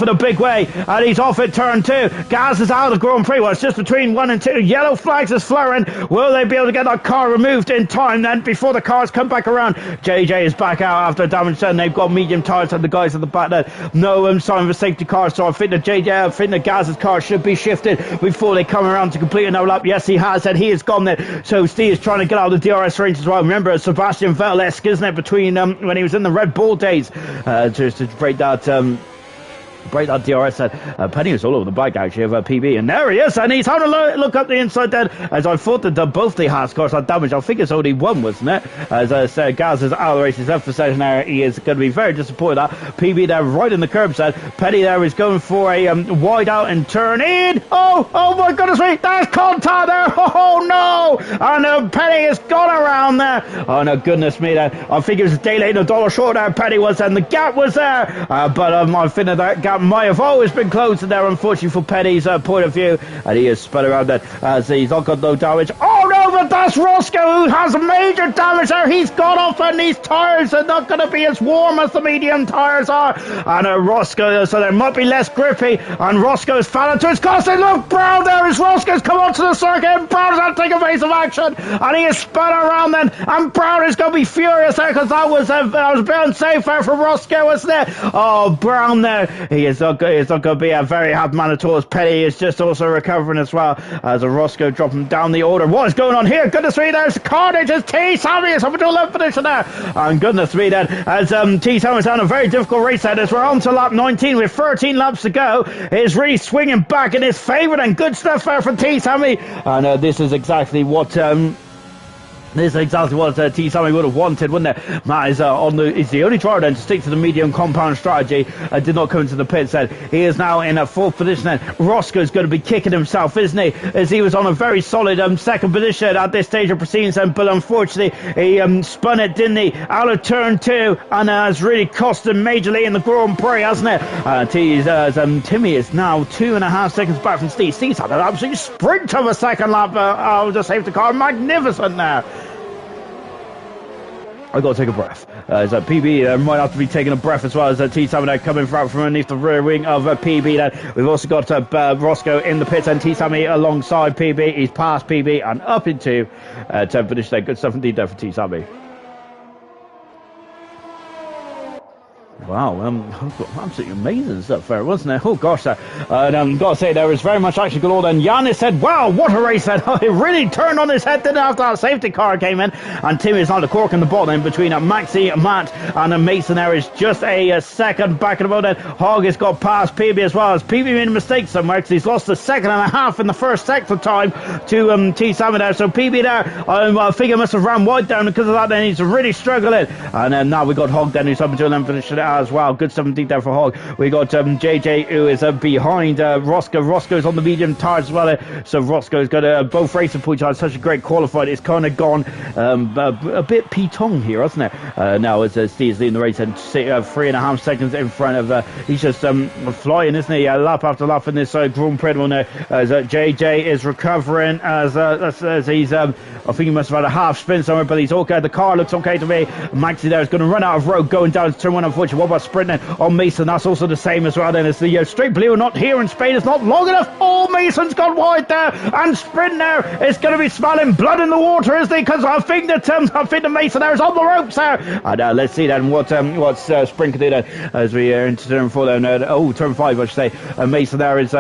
in a big way, and he's off at turn 2. Gaz is out of the Grand Prix. Well, it's just between 1 and 2. Yellow flags is flaring. Will they be able to get that car removed in time then before the cars come back around? JJ is back out after damage done. They've got medium tires and the guys at the back there. No sign of a safety car, so I think the Gaz's car should be shifted before they come around to complete another lap. Yes, he has, and he has gone there. So Steve is trying to get out of the DRS range as well. Remember, Sebastian Vettel-esque, isn't it, between when he was in the Red Bull days, just to break that break that DRS then. Penny was all over the bike actually of PB, and there he is, and he's having a look up the inside then, as I thought that both the hard cars had damage. I think it's only one, wasn't it? As I said, Gaz is out of the race, he's left for session there. He is going to be very disappointed that PB there right in the curbside. Penny there is going for a wide out and turn in. Oh my goodness me, there's contact there. Oh no, and Penny has gone around there. Oh no, goodness me there. I think it was a day late and a dollar short there. Penny was, and the gap was there, but I think that gap might have always been closed there, unfortunately for Penny's point of view, and he has spun around there as he's not got no damage. Oh no, but that's Roscoe who has major damage there. He's gone off, and these tyres are not going to be as warm as the medium tyres are, and Roscoe, so they might be less grippy, and Roscoe's fallen to his cost. And look, Brown there as Roscoe's come onto the circuit. Brown's had to take evasive action, and he has spun around then, and Brown is going to be furious there because that was a bit unsafe there for Roscoe, wasn't it? Oh, Brown there, he is not going to be a very happy man at all, as Petty is just also recovering as well, as a Roscoe dropping down the order. What is going on here? Goodness me, there's carnage as T. Sammy is up to a left position there, and goodness me then, as T. Sammy's on a very difficult race there, as we're on to lap 19 with 13 laps to go. It's really swinging back in his favour, and good stuff there from T. Sammy, and this is exactly what T. Sammy would have wanted, wouldn't it? Matt is is the only driver then to stick to the medium compound strategy. Did not come into the pits then. He is now in a fourth position then. Roscoe's going to be kicking himself, isn't he? As he was on a very solid second position at this stage of proceedings then, but unfortunately he spun it, didn't he? Out of turn 2, and has really cost him majorly in the Grand Prix, hasn't it? Timmy is now 2.5 seconds back from Steve. Steve's had an absolute sprint of a second lap of the safety car. Magnificent there. I've got to take a breath. As PB might have to be taking a breath as well, as T. Sammy coming out from underneath the rear wing of PB. Then we've also got Roscoe in the pits, and T. Sammy alongside PB. He's past PB and up into 10th finish there. Good stuff indeed there for T. Sammy. Wow, absolutely amazing stuff there, wasn't it? Oh gosh, and got to say, there was very much action galore. Then Yannis said, wow, what a race. It really turned on his head, didn't it, after that safety car came in, and Tim is now the cork in the bottom in between Maxi, Matt and Mason. There is just a second back in the boat. Hogg has got past PB as well, as PB made a mistake somewhere because he's lost a second and a half in the first sector time to T. Salmon there. So PB there, I think he must have ran wide down because of that, then he's really struggling. And now we got Hogg then, who's up until then finished it as well. Good stuff indeed there for Hogg. We got JJ, who is behind Roscoe. Roscoe's on the medium tyres as well, so Roscoe's got both racing points on such a great qualified. It's kind of gone a bit pitong here, hasn't it? Now as Steve's leading the race and 3.5 seconds in front of he's just flying, isn't he? Lap after lap in this Grand Prix now, as JJ is recovering as he's I think he must have had a half spin somewhere, but he's okay. The car looks okay to me. Maxi there is going to run out of road going down to turn 1, unfortunately. What about sprinting on Mason? That's also the same as well then, as the straight blue not here in Spain is not long enough. Oh, Mason's gone wide there, and sprint there is going to be smelling blood in the water, isn't he? Because I think that Mason there is on the ropes there. And let's see then what sprint can do then as we are into turn 4 then. Turn 5 I should say. Mason there is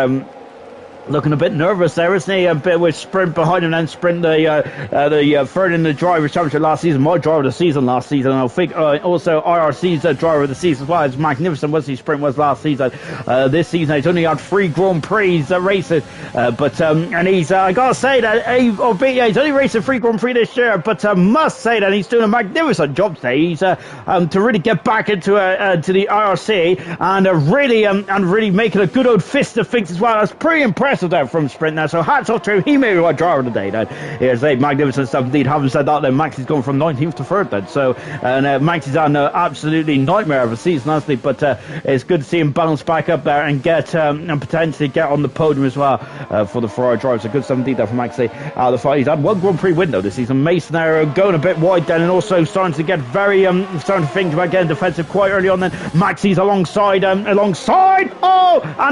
looking a bit nervous there, isn't he? A bit with sprint behind him, and sprint the third in the Drivers' Championship last season, my driver of the season last season, and I think also IRC's driver of the season as well. As magnificent was his sprint was last season. This season he's only had 3 Grand Prix races, but and he's I gotta say that he's only racing 3 Grand Prix this year, but must say that he's doing a magnificent job today. He's to really get back into to the IRC and really making a good old fist of things as well. That's pretty impressive there from sprint now, so hats off to him. He may be my driver today then. Here's a magnificent stuff indeed. Having said that, then Max is going from 19th to 3rd then, so and Max is on an absolutely nightmare of a season, honestly, but it's good to see him bounce back up there and get and potentially get on the podium as well for the Ferrari drivers. So good stuff indeed there for Maxi out of the fight. He's had 1 Grand Prix win though this season. Mason there going a bit wide then, and also starting to get very starting to think about getting defensive quite early on then. Maxi's alongside and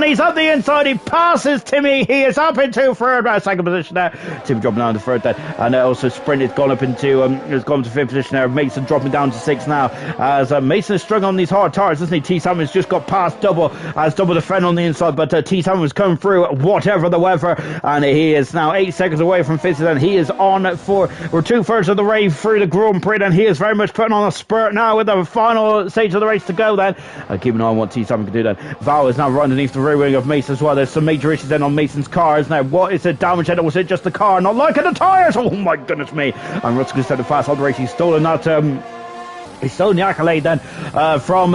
he's up the inside. He passes Timmy Penny, he is up into third, second position there. Tim dropping down to third there. And also Sprint has gone up into, has gone to fifth position there. Mason dropping down to sixth now. As Mason is struggling on these hard tires, isn't he? T. Salmon's just got past Double, as Double defend on the inside, but T. Salmon was coming through whatever the weather. And he is now 8 seconds away from fifth, and he is on for, we're 2/3 of the way through the Grand Prix, and he is very much putting on a spurt now with the final stage of the race to go then. Keep an eye on what T. Salmon can do then. Val is now right underneath the rear wing of Mason as well. There's some major issues then on Mason's cars now. What is the damage then? Or was it just the car not liking the tyres? Oh my goodness me. And Rutsky said the fast on the race. He's stolen that He stole the accolade then from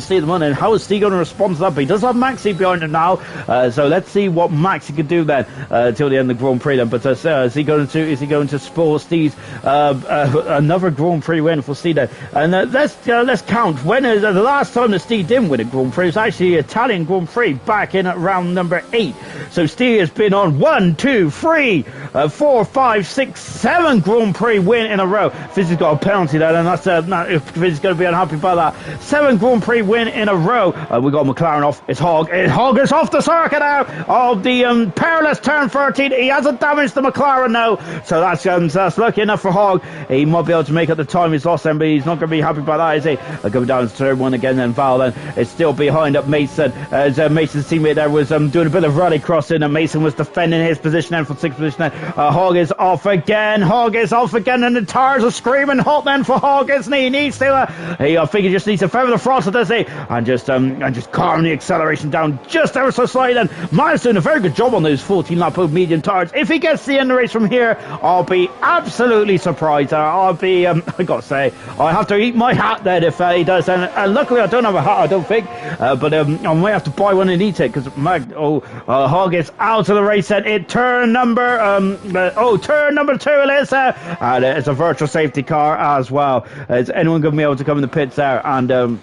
Steve the Money. And how is Steve going to respond to that? But he does have Maxi behind him now, so let's see what Maxi can do then till the end of the Grand Prix then. But is he going to spoil Steve's another Grand Prix win for Steve then? And let's count. When is the last time that Steve didn't win a Grand Prix? It was actually the Italian Grand Prix back in round number 8. So Steve has been on 1, 2, 3, 4, 5, 6, 7 Grand Prix win in a row. Fizzy's got a penalty there, and that's Fizzy's going to be unhappy about that. 7 Grand Prix win in a row. We got McLaren off. It's Hogg. Hogg is off the circuit now of the perilous turn 13. He hasn't damaged the McLaren now, so that's lucky enough for Hogg. He might be able to make up the time he's lost then, but he's not going to be happy about that, is he? Going down to third one again then. Val then is still behind up Mason, as Mason's teammate there was doing a bit of rally crossing, and Mason was defending his position then for 6th position then. Hogg is off again. Hogg is off again, and the tires are screaming hot then for Hogg, isn't he? He needs to I think he just needs to feather the throttle, does he? And just calm the acceleration down just ever so slightly then. Miles doing a very good job on those 14 lap medium tires. If he gets the end of the race from here, I'll be absolutely surprised. I'll be I gotta say, I have to eat my hat then if he does. And luckily I don't have a hat, I don't think, but I might have to buy one and eat it, because Hogg is out of the race then. Turn number 2 it is, and it's a virtual safety car as well. Is anyone going to be able to come in the pits there? And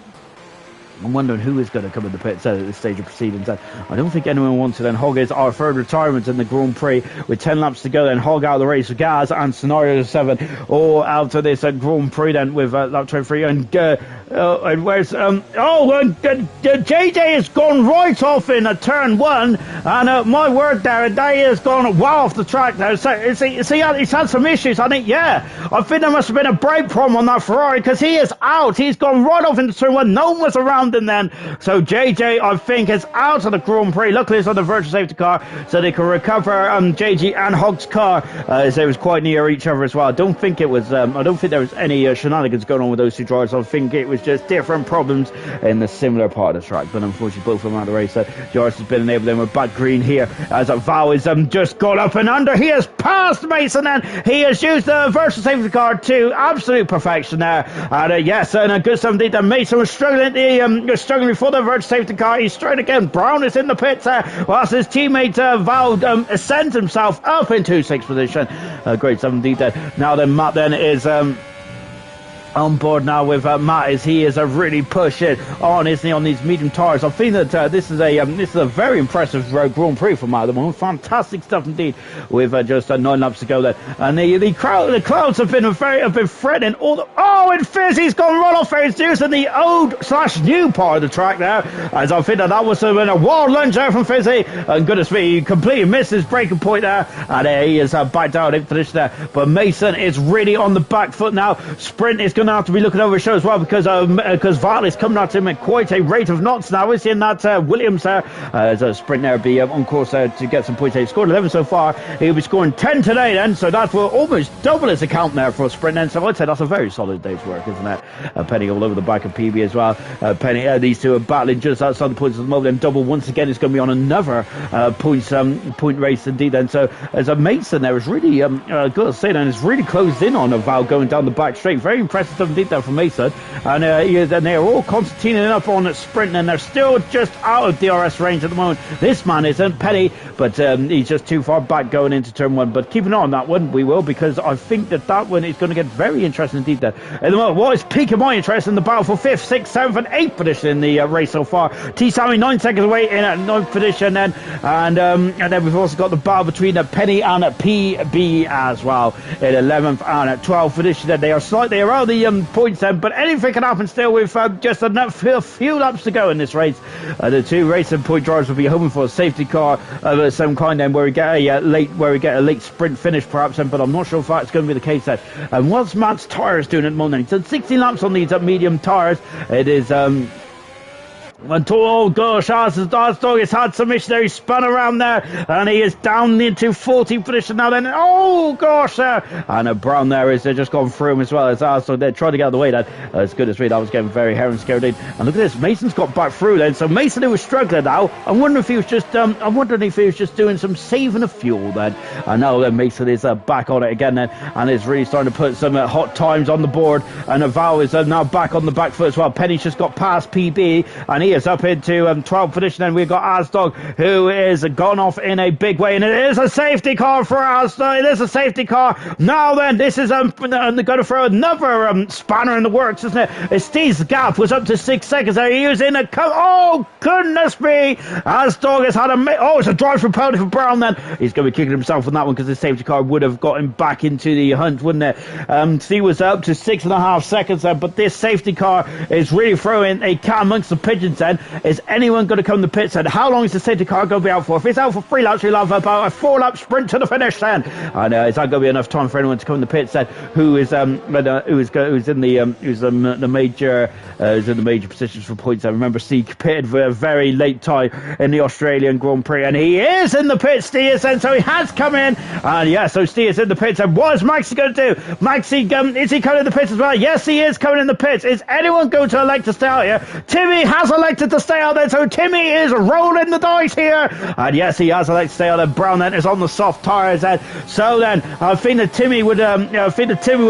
I'm wondering who is going to come in the pits at this stage of proceedings. I don't think anyone wants to. Then Hogg is our third retirement in the Grand Prix with 10 laps to go. Then Hogg out of the race with Gaz and Scenario 7 all out of this Grand Prix then with lap 23. And where's JJ has gone right off in turn 1, and my word there, they has gone well off the track there. So he's had some issues. I think I think there must have been a brake problem on that Ferrari, because he is out. He's gone right off into turn 1. No one was around him then. So JJ, I think, is out of the Grand Prix. Luckily it's on the virtual safety car, so they can recover JG and Hogg's car, as they was quite near each other as well. I don't think there was any shenanigans going on with those two drivers. I think it was just different problems in the similar part of the track, but unfortunately both of them out of the race. Joris has been enabled then with back green here, as Val is just gone up and under. He has passed Mason, and he has used the virtual safety car to absolute perfection there. And yes, and a good stuff indeed. Mason was struggling before the virtual safety car. He's straight again. Brown is in the pits whilst his teammate Val sent himself up into 6th position. Great stuff indeed there. Now then Matt then is on board now with Matt, as he is really pushing on, isn't he, on these medium tires. I think that this is a very impressive Grand Prix for Matt at the moment. Fantastic stuff indeed, with just 9 laps to go there. And the clouds have been threatening all the... and Fizzy's gone right off there. He's using the old/new part of the track there, as I think that was a wild lunge there from Fizzy. And goodness me, he completely missed his braking point there, and he is back down in position there. But Mason is really on the back foot now. Sprint is going to have to be looking over his shoulder as well, because Val is coming at him at quite a rate of knots now. We're seeing that Williams there, as a Sprint there, be on course to get some points. He scored 11 so far. He'll be scoring 10 today then, so that will almost double his account there for Sprint then. So I'd say that's a very solid day's work, isn't it? Penny all over the back of PB as well. Penny, these two are battling just outside the points at the moment. And Double once again is going to be on another point race indeed then. So as a Mason there is really good to say then, it's really closed in on Val going down the back straight. Very impressive stuff indeed there from Mason. And they're all concertining up on Sprint, and they're still just out of DRS range at the moment. This man isn't, Penny, but he's just too far back going into turn 1. But keep an eye on that one, we will, because I think that one is going to get very interesting indeed there. At the moment, what is piquing my interest in the battle for 5th, 6th, 7th and 8th position in the race so far. T. Sammy 9 seconds away in at 9th position then, and then we've also got the battle between Penny and PB as well in 11th and 12th position. They are slightly around the points then, but anything can happen still with just a few laps to go in this race. The two racing point drivers will be hoping for a safety car of some kind then, where we get a late sprint finish perhaps then, but I'm not sure if that's going to be the case then. And what's Matt's tyres doing at the moment? He's done 16 laps on these medium tyres. It is oh gosh, Arsdog has had some issues there. He spun around there and he is down into 14th position now then. Oh gosh, and Brown there is just gone through him as well as Arsdog there, trying to get out of the way then. As good as me, that was getting very hairy and scared in. And look at this, Mason's got back through then. So Mason, who was struggling now, I'm wondering if he was just doing some saving of fuel then. And now then Mason is back on it again then, and is really starting to put some hot times on the board. And Val is now back on the back foot as well. Penny's just got past PB and he is up into 12th position, and we've got Arsdog, who is gone off in a big way, and it is a safety car for Arsdog. It is a safety car. Now then, this is going to throw another spanner in the works, isn't it? Steve's gap was up to 6 seconds there. He was in a oh goodness me, Arsdog has had it's a drive through penalty for Brown then. He's going to be kicking himself on that one, because the safety car would have got him back into the hunt, wouldn't it? Steve was up to 6.5 seconds there, but this safety car is really throwing a cat amongst the pigeons then. Is anyone going to come to pits then? How long is the safety car going to be out for? If it's out for 3 laps, we'll have about a 4-lap sprint to the finish then. And is that going to be enough time for anyone to come in the pits then? Who's in the major positions for points? I remember Steve pitted for a very late time in the Australian Grand Prix, and he is in the pits, Steve, and so he has come in. And yeah, so Steve is in the pits. And what is Maxie going to do? Maxie, is he coming in the pits as well? Yes, he is coming in the pits. Is anyone going to elect to stay out here? Timmy has elected to stay out there, so Timmy is rolling the dice here, and yes, he has elected to stay out there. Brown then is on the soft tyres then, so then I think that Timmy would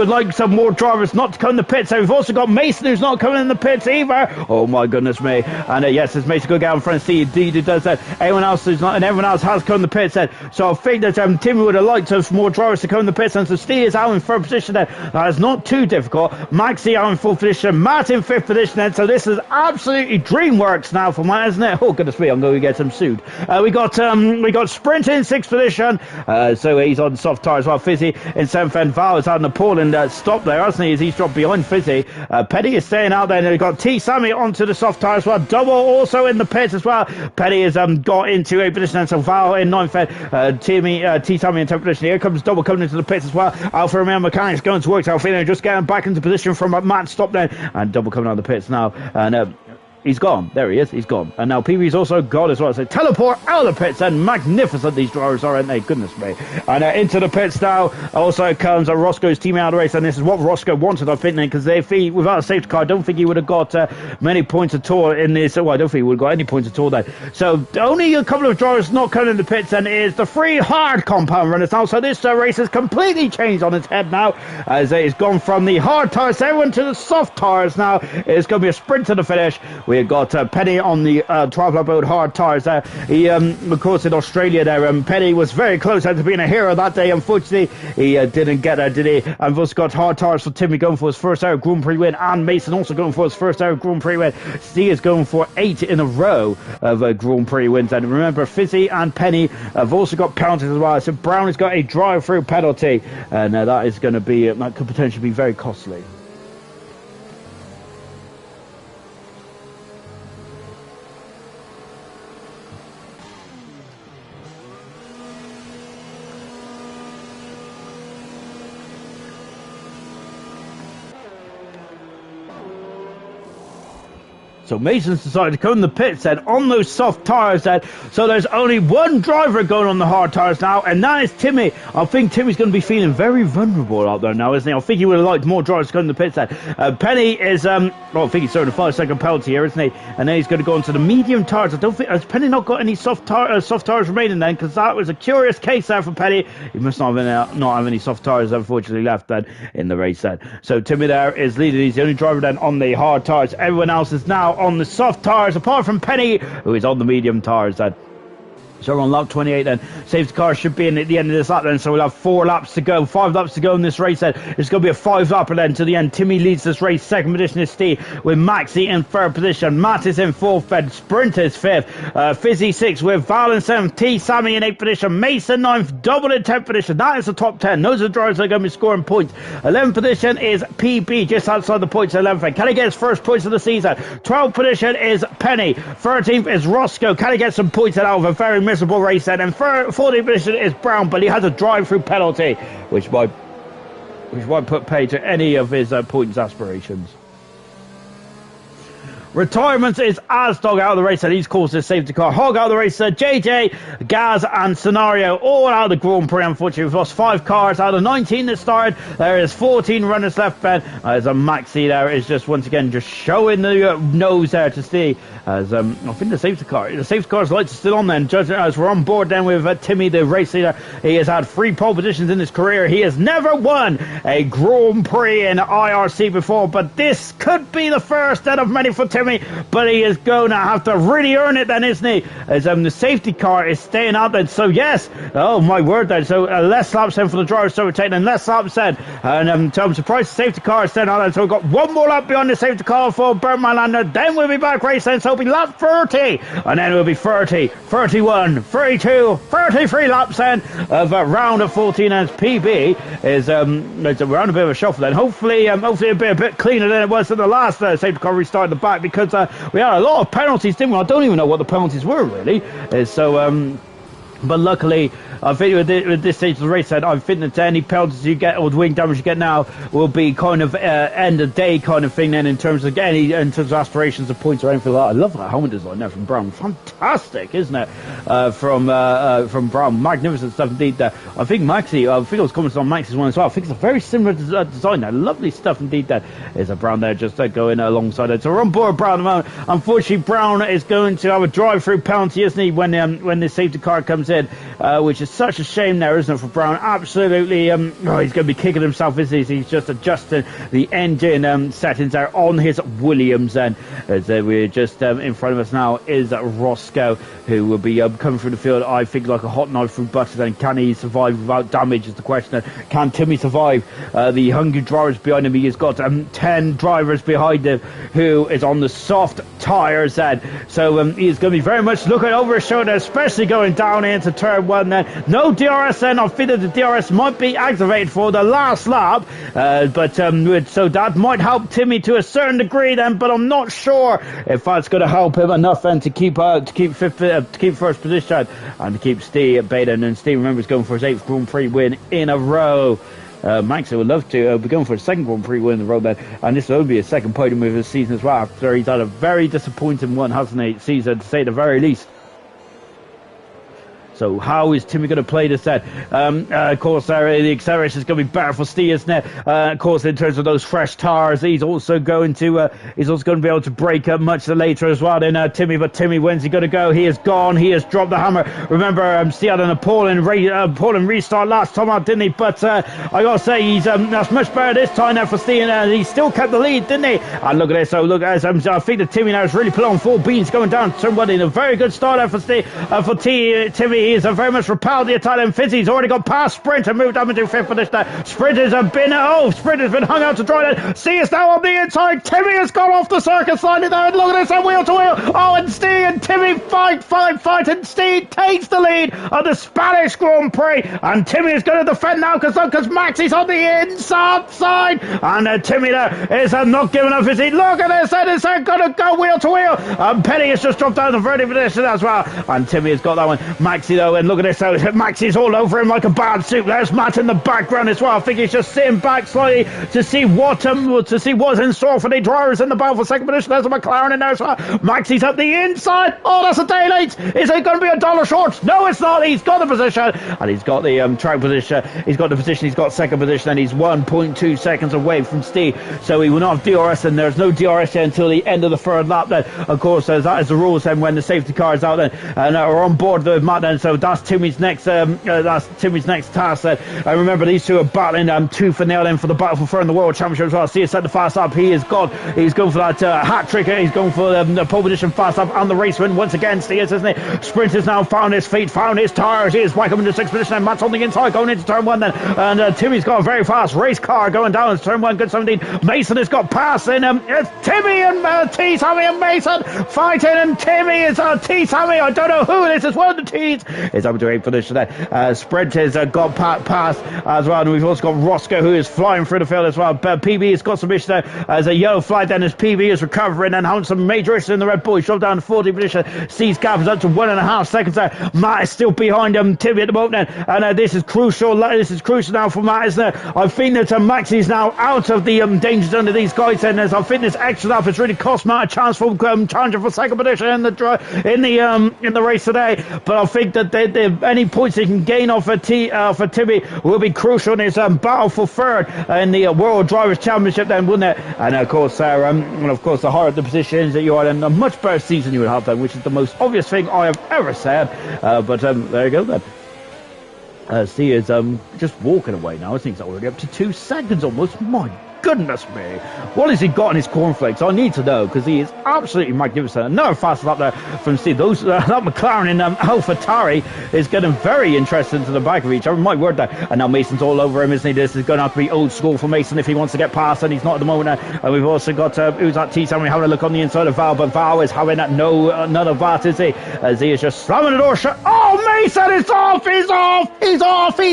like some more drivers not to come in the pits. So we've also got Mason, who's not coming in the pits either. Oh my goodness me. And yes, as Mason go down in front of Steve, indeed it does that. Everyone else who's not, and everyone else has come in the pits then, so I think that Timmy would have liked to have more drivers to come in the pits, and so Steve is out in third position then. That is not too difficult. Maxie out in fourth position, Matt in fifth position then, so this is absolutely DreamWorks now for Matt, isn't it? Oh goodness me, I'm going to get him sued. We got Sprint in sixth position, so he's on soft tyre as well. Fizzy in seventh, and Val has had an appalling stop there, hasn't he, as he's dropped behind Fizzy. Petty is staying out there, and we've got T Sammy onto the soft tyre as well. Double also in the pits as well. Petty has got into a position, and so Val in ninth, T Sammy in 10th position. Here comes Double coming into the pits as well. Alfa Romeo Mechanics going to work. Alfino just getting back into position from a Matt stop there, and Double coming out of the pits now, and he's gone. There he is. He's gone. And now PB's also gone as well. So teleport out of the pits, and magnificent these drivers are, aren't they? Goodness me. And into the pits now also comes Roscoe's team out of the race, and this is what Roscoe wanted, I think, because if he, without a safety car, I don't think he would have got many points at all in this. Well, I don't think he would have got any points at all then. So only a couple of drivers not coming in the pits, and is the 3 hard compound runners now. So this race has completely changed on its head now, as it's gone from the hard tyres, everyone to the soft tyres now. It's going to be a sprint to the finish. We've got Penny on the 12-lap road hard tyres there. He, of course, in Australia there, Penny was very close to being a hero that day. Unfortunately, he didn't get it, did he? And we've also got hard tyres for Timmy going for his first ever Grand Prix win, and Mason also going for his first ever Grand Prix win. Steve is going for 8 in a row of Grand Prix wins. And remember, Fizzy and Penny have also got penalties as well. So Brown has got a drive-through penalty, and that is going to be, that could potentially be very costly. So Mason's decided to come in the pits then on those soft tyres then. So there's only one driver going on the hard tyres now, and that is Timmy. I think Timmy's going to be feeling very vulnerable out there now, isn't he? I think he would have liked more drivers to come in the pits then. Penny is, I think he's serving a 5-second penalty here, isn't he? And then he's going to go into the medium tyres. I don't think, has Penny not got any soft tyres remaining then? Because that was a curious case there for Penny. He must not have any soft tyres, unfortunately, left then in the race then. So Timmy there is leading. He's the only driver then on the hard tyres. Everyone else is now on the soft tyres, apart from Penny, who is on the medium tyres then. So we're on lap 28 then. Safety car should be in at the end of this lap then. So we'll have 4 laps to go. 5 laps to go in this race then. It's going to be a 5-lapper then to the end. Timmy leads this race. Second position is Steve with Maxi in third position. Matt is in fourth then. Sprint is fifth. Fizzy 6th with Val in 7th. T Sammy in 8th position. Mason 9th. Double in 10th position. That is the top 10. Those are the drivers that are going to be scoring points. 11th position is PB just outside the points. 11th. Can he get his first points of the season? 12th position is Penny. 13th is Roscoe. Can he get some points out of a very miserable race then? And 40th position is Brown, but he has a drive-through penalty, which might put pay to any of his points aspirations. Retirement is Asdog out of the race, and he's caused his safety car. Hog out of the race, JJ, Gaz, and Scenario all out of the Grand Prix. Unfortunately, we've lost 5 cars out of 19 that started. There is 14 runners left, Ben. As a Maxi there is just once again just showing the nose there to see. As I think the safety car's lights are still on then. Judging as we're on board then with Timmy, the race leader. He has had 3 pole positions in his career. He has never won a Grand Prix in IRC before, but this could be the first out of many for Timmy. But he is going to have to really earn it then, isn't he? As the safety car is staying out then. So yes, oh my word then. So less laps then for the driver, so we're taking less laps then. And so I'm surprised the safety car is staying out then. So we've got 1 more lap behind the safety car for Bert Mylander. Then we'll be back racing. So it'll be lap 30. And then it'll be 30, 31, 32, 33 laps then of round of 14 as PB is we're on a bit of a shuffle then. Hopefully it'll be a bit cleaner than it was in the last safety car restart at the back, because we had a lot of penalties, didn't we? I don't even know what the penalties were really. But luckily, I think with this stage of the race, I think that any penalties you get or the wing damage you get now will be kind of end of day kind of thing. Then in terms of aspirations of points or anything like that. I love that helmet design there from Brown. Fantastic, isn't it? From Brown, magnificent stuff indeed. There, I think Maxi. I think I was commenting on Maxi's one as well. I think it's a very similar design there. Lovely stuff indeed. There is a Brown there just going alongside it. So we're on board Brown at the moment. Unfortunately, Brown is going to have a drive-through penalty, isn't he? When the safety car comes in, which is such a shame there, isn't it, for Brown? Absolutely, he's going to be kicking himself, isn't he? He's just adjusting the engine settings there on his Williams then. As we're just in front of us now is Roscoe, who will be coming through the field, I think, like a hot knife through butter. Then can he survive without damage is the question. Can Timmy survive? The hungry drivers behind him, he has got 10 drivers behind him who is on the soft tyres then. So he's going to be very much looking over his shoulder, especially going down into turn 1 then. No DRS then. I feel that the DRS might be activated for the last lap, but so that might help Timmy to a certain degree then, but I'm not sure if that's going to help him enough then to keep first position and to keep Steve Baden. And Steve, remember, is going for his 8th Grand Prix win in a row. Max, I would love to be going for a second Grand Prix win in the road then, and this will be a second podium of his season as well, after he's had a very disappointing one, hasn't he, season, to say the very least. So how is Timmy going to play this then? Of course, the acceleration is going to be better for Steve, isn't it? Of course, in terms of those fresh tyres, he's also going to be able to brake up much later as well. Then Timmy, but Timmy, when's he going to go? He is gone. He has dropped the hammer. Remember, Steve had an appalling restart last time out, didn't he? But I got to say, he's that's much better this time now for Steve. He still kept the lead, didn't he? And look at this. So look, I think that Timmy now is really put on 4 beans going down turn 1 in a very good start there for Steve, Timmy. He is very much repelled the Italian Fizzy. He's already got past Sprint and moved up into 5th finish there. Sprint has been hung out to dry there. See is now on the inside. Timmy has gone off the circuit slightly there, and look at this, wheel to wheel. Oh, and Steve and Timmy fight, and Steve takes the lead of the Spanish Grand Prix, and Timmy is going to defend now because Maxi's on the inside side, and Timmy there is not giving up his lead. Look at this, and it's going to go wheel to wheel, and Penny has just dropped down to 30th position as well, and Timmy has got that one. Maxi though, and look at this, so Maxi's all over him like a bad soup. There's Matt in the background as well. I think he's just sitting back slightly to see what's in store for the drivers in the battle for second position. There's a McLaren in there as well. Maxi's up the inside. Oh, that's a day late. Is it going to be a dollar short? No, it's not. He's got the position, and he's got the track position. He's got the position. He's got second position, and he's 1.2 seconds away from Steve. So he will not have DRS, and there's no DRS yet until the end of the third lap. Then, of course, that is the rules. Then when the safety car is out, then and we're on board with Matt. Then so that's Timmy's next task. Then and remember, these two are battling tooth and nail in for the battle for third in the World Championship as well. See, set the fast up. He's going for that hat trick. He's going for the pole position fast up and the race win once again. Steers, isn't he? Sprinters now found his feet, found his tires. He is back up into sixth position, and Matt's on the inside going into turn one then. And Timmy's got a very fast race car going down. It's turn one, good 17. Mason has got past in. It's Timmy and T. Sammy and Mason fighting, and Timmy is T. Sammy. I don't know who this is. One of the T's is up to eighth position there. Sprint has got past as well, and we've also got Roscoe who is flying through the field as well. PB has got some issues there as a yellow flag. Then as PB is recovering and having some major issues in the Red Bull. He's dropped down to 40th position. C's gap is up to 1.5 seconds there. Matt is still behind Timmy at the moment, and this is crucial. This is crucial now for Matt, isn't it? I think that Max is now out of the danger zone of these guys, and as I think this extra lap has really cost Matt a chance for challenging for second position in the race today. But I think that any points he can gain off for Timmy will be crucial in his battle for third in the World Drivers' Championship, then, wouldn't it? And of course, the higher the positions that you are, then a much better season you would have then, which is the most obvious thing I have ever said. But there you go then. C is just walking away now. I think it's already up to 2 seconds almost. My goodness me, what has he got in his cornflakes? I need to know, because he is absolutely magnificent. Another fast lap there from Steve. That McLaren in AlphaTauri is getting very interesting to the back of each other. My word there. And now Mason's all over him, isn't he? This is going to have to be old school for Mason if he wants to get past, and he's not at the moment. And we've also got who's that T-Sam? We're having a look on the inside of Val, but Val is having none of that, is he? As he is just slamming the door shut. Oh, Mason is off! He's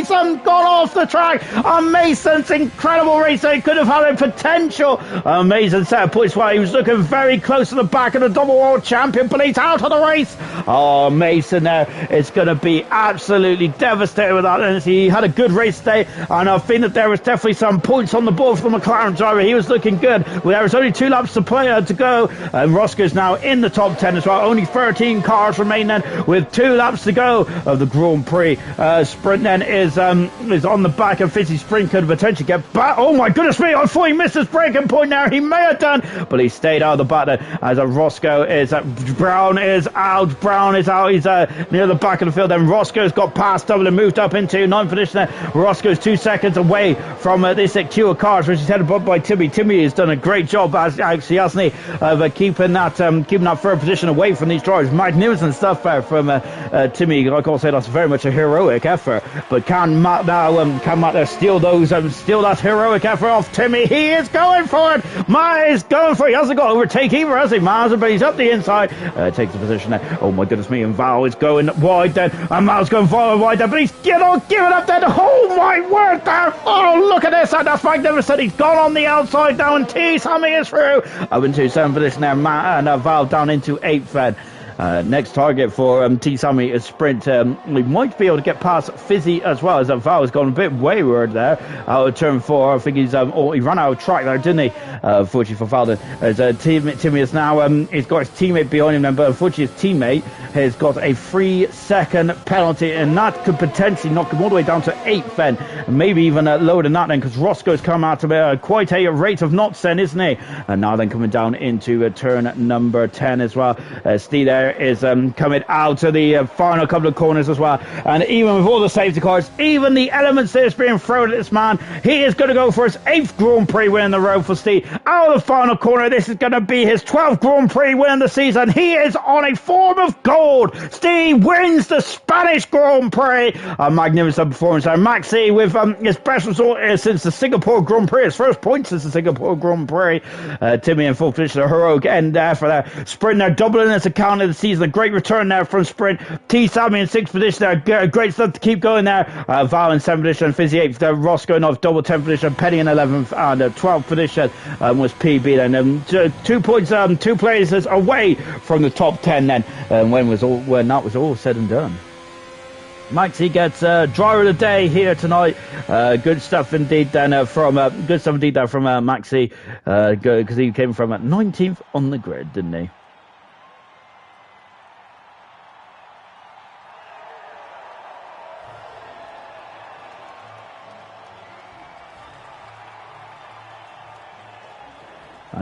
gone off the track. And Mason's incredible race. He could have had a potential amazing set of points while he was looking very close to the back of the double world champion, but he's out of the race. Oh, Mason there is going to be absolutely devastated with that. And he had a good race today, and I think that there was definitely some points on the board for the McLaren driver. He was looking good. Well, there was only 2 laps to go, and Roscoe's now in the top 10 as well. Only 13 cars remain then, with 2 laps to go of the Grand Prix. Sprint then is on the back of Fizzy. Sprint could potentially get back. Oh my goodness me, I thought he missed his breaking point there. He may have done, but he stayed out of the battle as Roscoe is Brown is out. Brown is out. He's near the back of the field. Then Roscoe's got past double and moved up into 9th position. Roscoe's 2 seconds away from this queue of cars, which is headed up by Timmy. Timmy has done a great job, actually, hasn't he, of keeping that third position away from these drivers. Magnificent stuff from Timmy. Like I said, that's very much a heroic effort. But can Matt now steal that heroic effort off Timmy? He is going for it. Matt is going for it. He hasn't got to overtake either, has he? But he's up the inside. Takes the position there. Oh my goodness me, and Val is going wide then, and Mal's going forward wide then, but he's giving up then. Oh my word there. Oh, look at this, and that's magnificent. He's gone on the outside now, and T. Sammy is through. Up into 7th position there, Matt, and Val down into 8th then. Next target for T. Sammy is Sprint. We might be able to get past Fizzy as well, as Val has gone a bit wayward there out of turn 4. I think he ran out of track there, didn't he? Unfortunately for Val, as Timmy is now he's got his teammate behind him then, but unfortunately his teammate has got a 3-second penalty, and that could potentially knock him all the way down to 8th then, and maybe even lower than that then, because Roscoe's come out to quite a rate of knots then, isn't he? And now then coming down into turn number 10 as well. Steve there is coming out to the final couple of corners as well, and even with all the safety cars, even the elements that's being thrown at this man, he is going to go for his 8th Grand Prix win in the road for Steve. Out of the final corner, this is going to be his 12th Grand Prix win of the season. He is on a form of gold. Steve wins the Spanish Grand Prix. A magnificent performance there. Maxi with his best result since the Singapore Grand Prix, his first point since the Singapore Grand Prix. Timmy in 4th position, a heroic end there for their sprint there, doubling its account of the season. A great return there from Sprint. T. Sammy in 6th position there. Great stuff to keep going there. Val in 7th position, Fizzy 8th. Roscoe in double 10th position. Penny in 11th, and 12th position was PB then. 2 points, 2 places away from the top 10 then. When that was all said and done. Maxi gets driver of the day here tonight. Good stuff indeed then from Maxi, because he came from 19th on the grid, didn't he?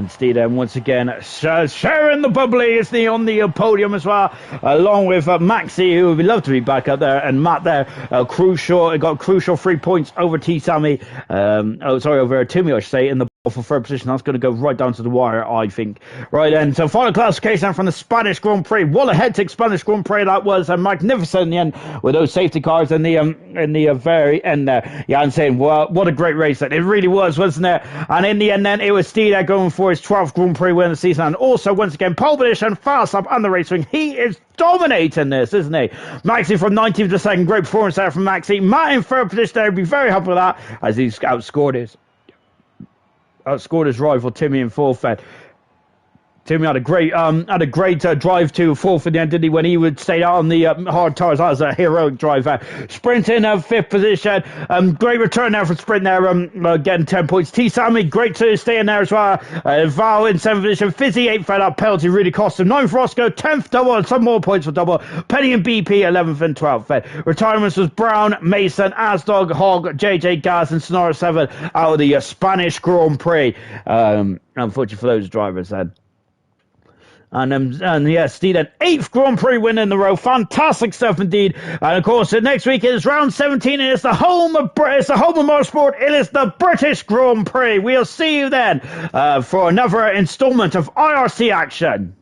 And Steeden once again sharing the bubbly, isn't he, on the podium as well, along with Maxi, who would love to be back up there, and Matt there, crucial, got crucial 3 points over over Timmy, I should say, in the for third position. That's going to go right down to the wire, I think. Right then, so final classification from the Spanish Grand Prix. What a hectic Spanish Grand Prix that was, and magnificent in the end with those safety cars in the very end there. Yeah, I'm saying, well, what a great race that it really was, wasn't it? And in the end, then it was Steeder going for his 12th Grand Prix win of the season, and also once again pole position, fast up on the race wing. He is dominating this, isn't he? Maxi from 19th to 2nd, great performance there from Maxi. Matt in third position there, be very happy with that as he's outscored his rival Timmy in fourth. Timmy had a great drive to fourth in the end, didn't he, when he would stay out on the hard tires. That was a heroic drive. Sprint in fifth position. Great return there for Sprint there, getting 10 points. T. Sammy, great to stay in there as well. Val in 7th position. Fizzy 8th, that penalty really cost him. 9th Roscoe, 10th double, some more points for double. Penny and BP 11th and 12th. Retirements was Brown, Mason, Asdog, Hogg, JJ Gas and Sonora 7 out of the Spanish Grand Prix. Unfortunately for those drivers then. And yeah, Steeden, 8th Grand Prix win in the row. Fantastic stuff indeed. And of course, next week is round 17, and it's the home of motorsport. It is the British Grand Prix. We'll see you then for another installment of IRC action.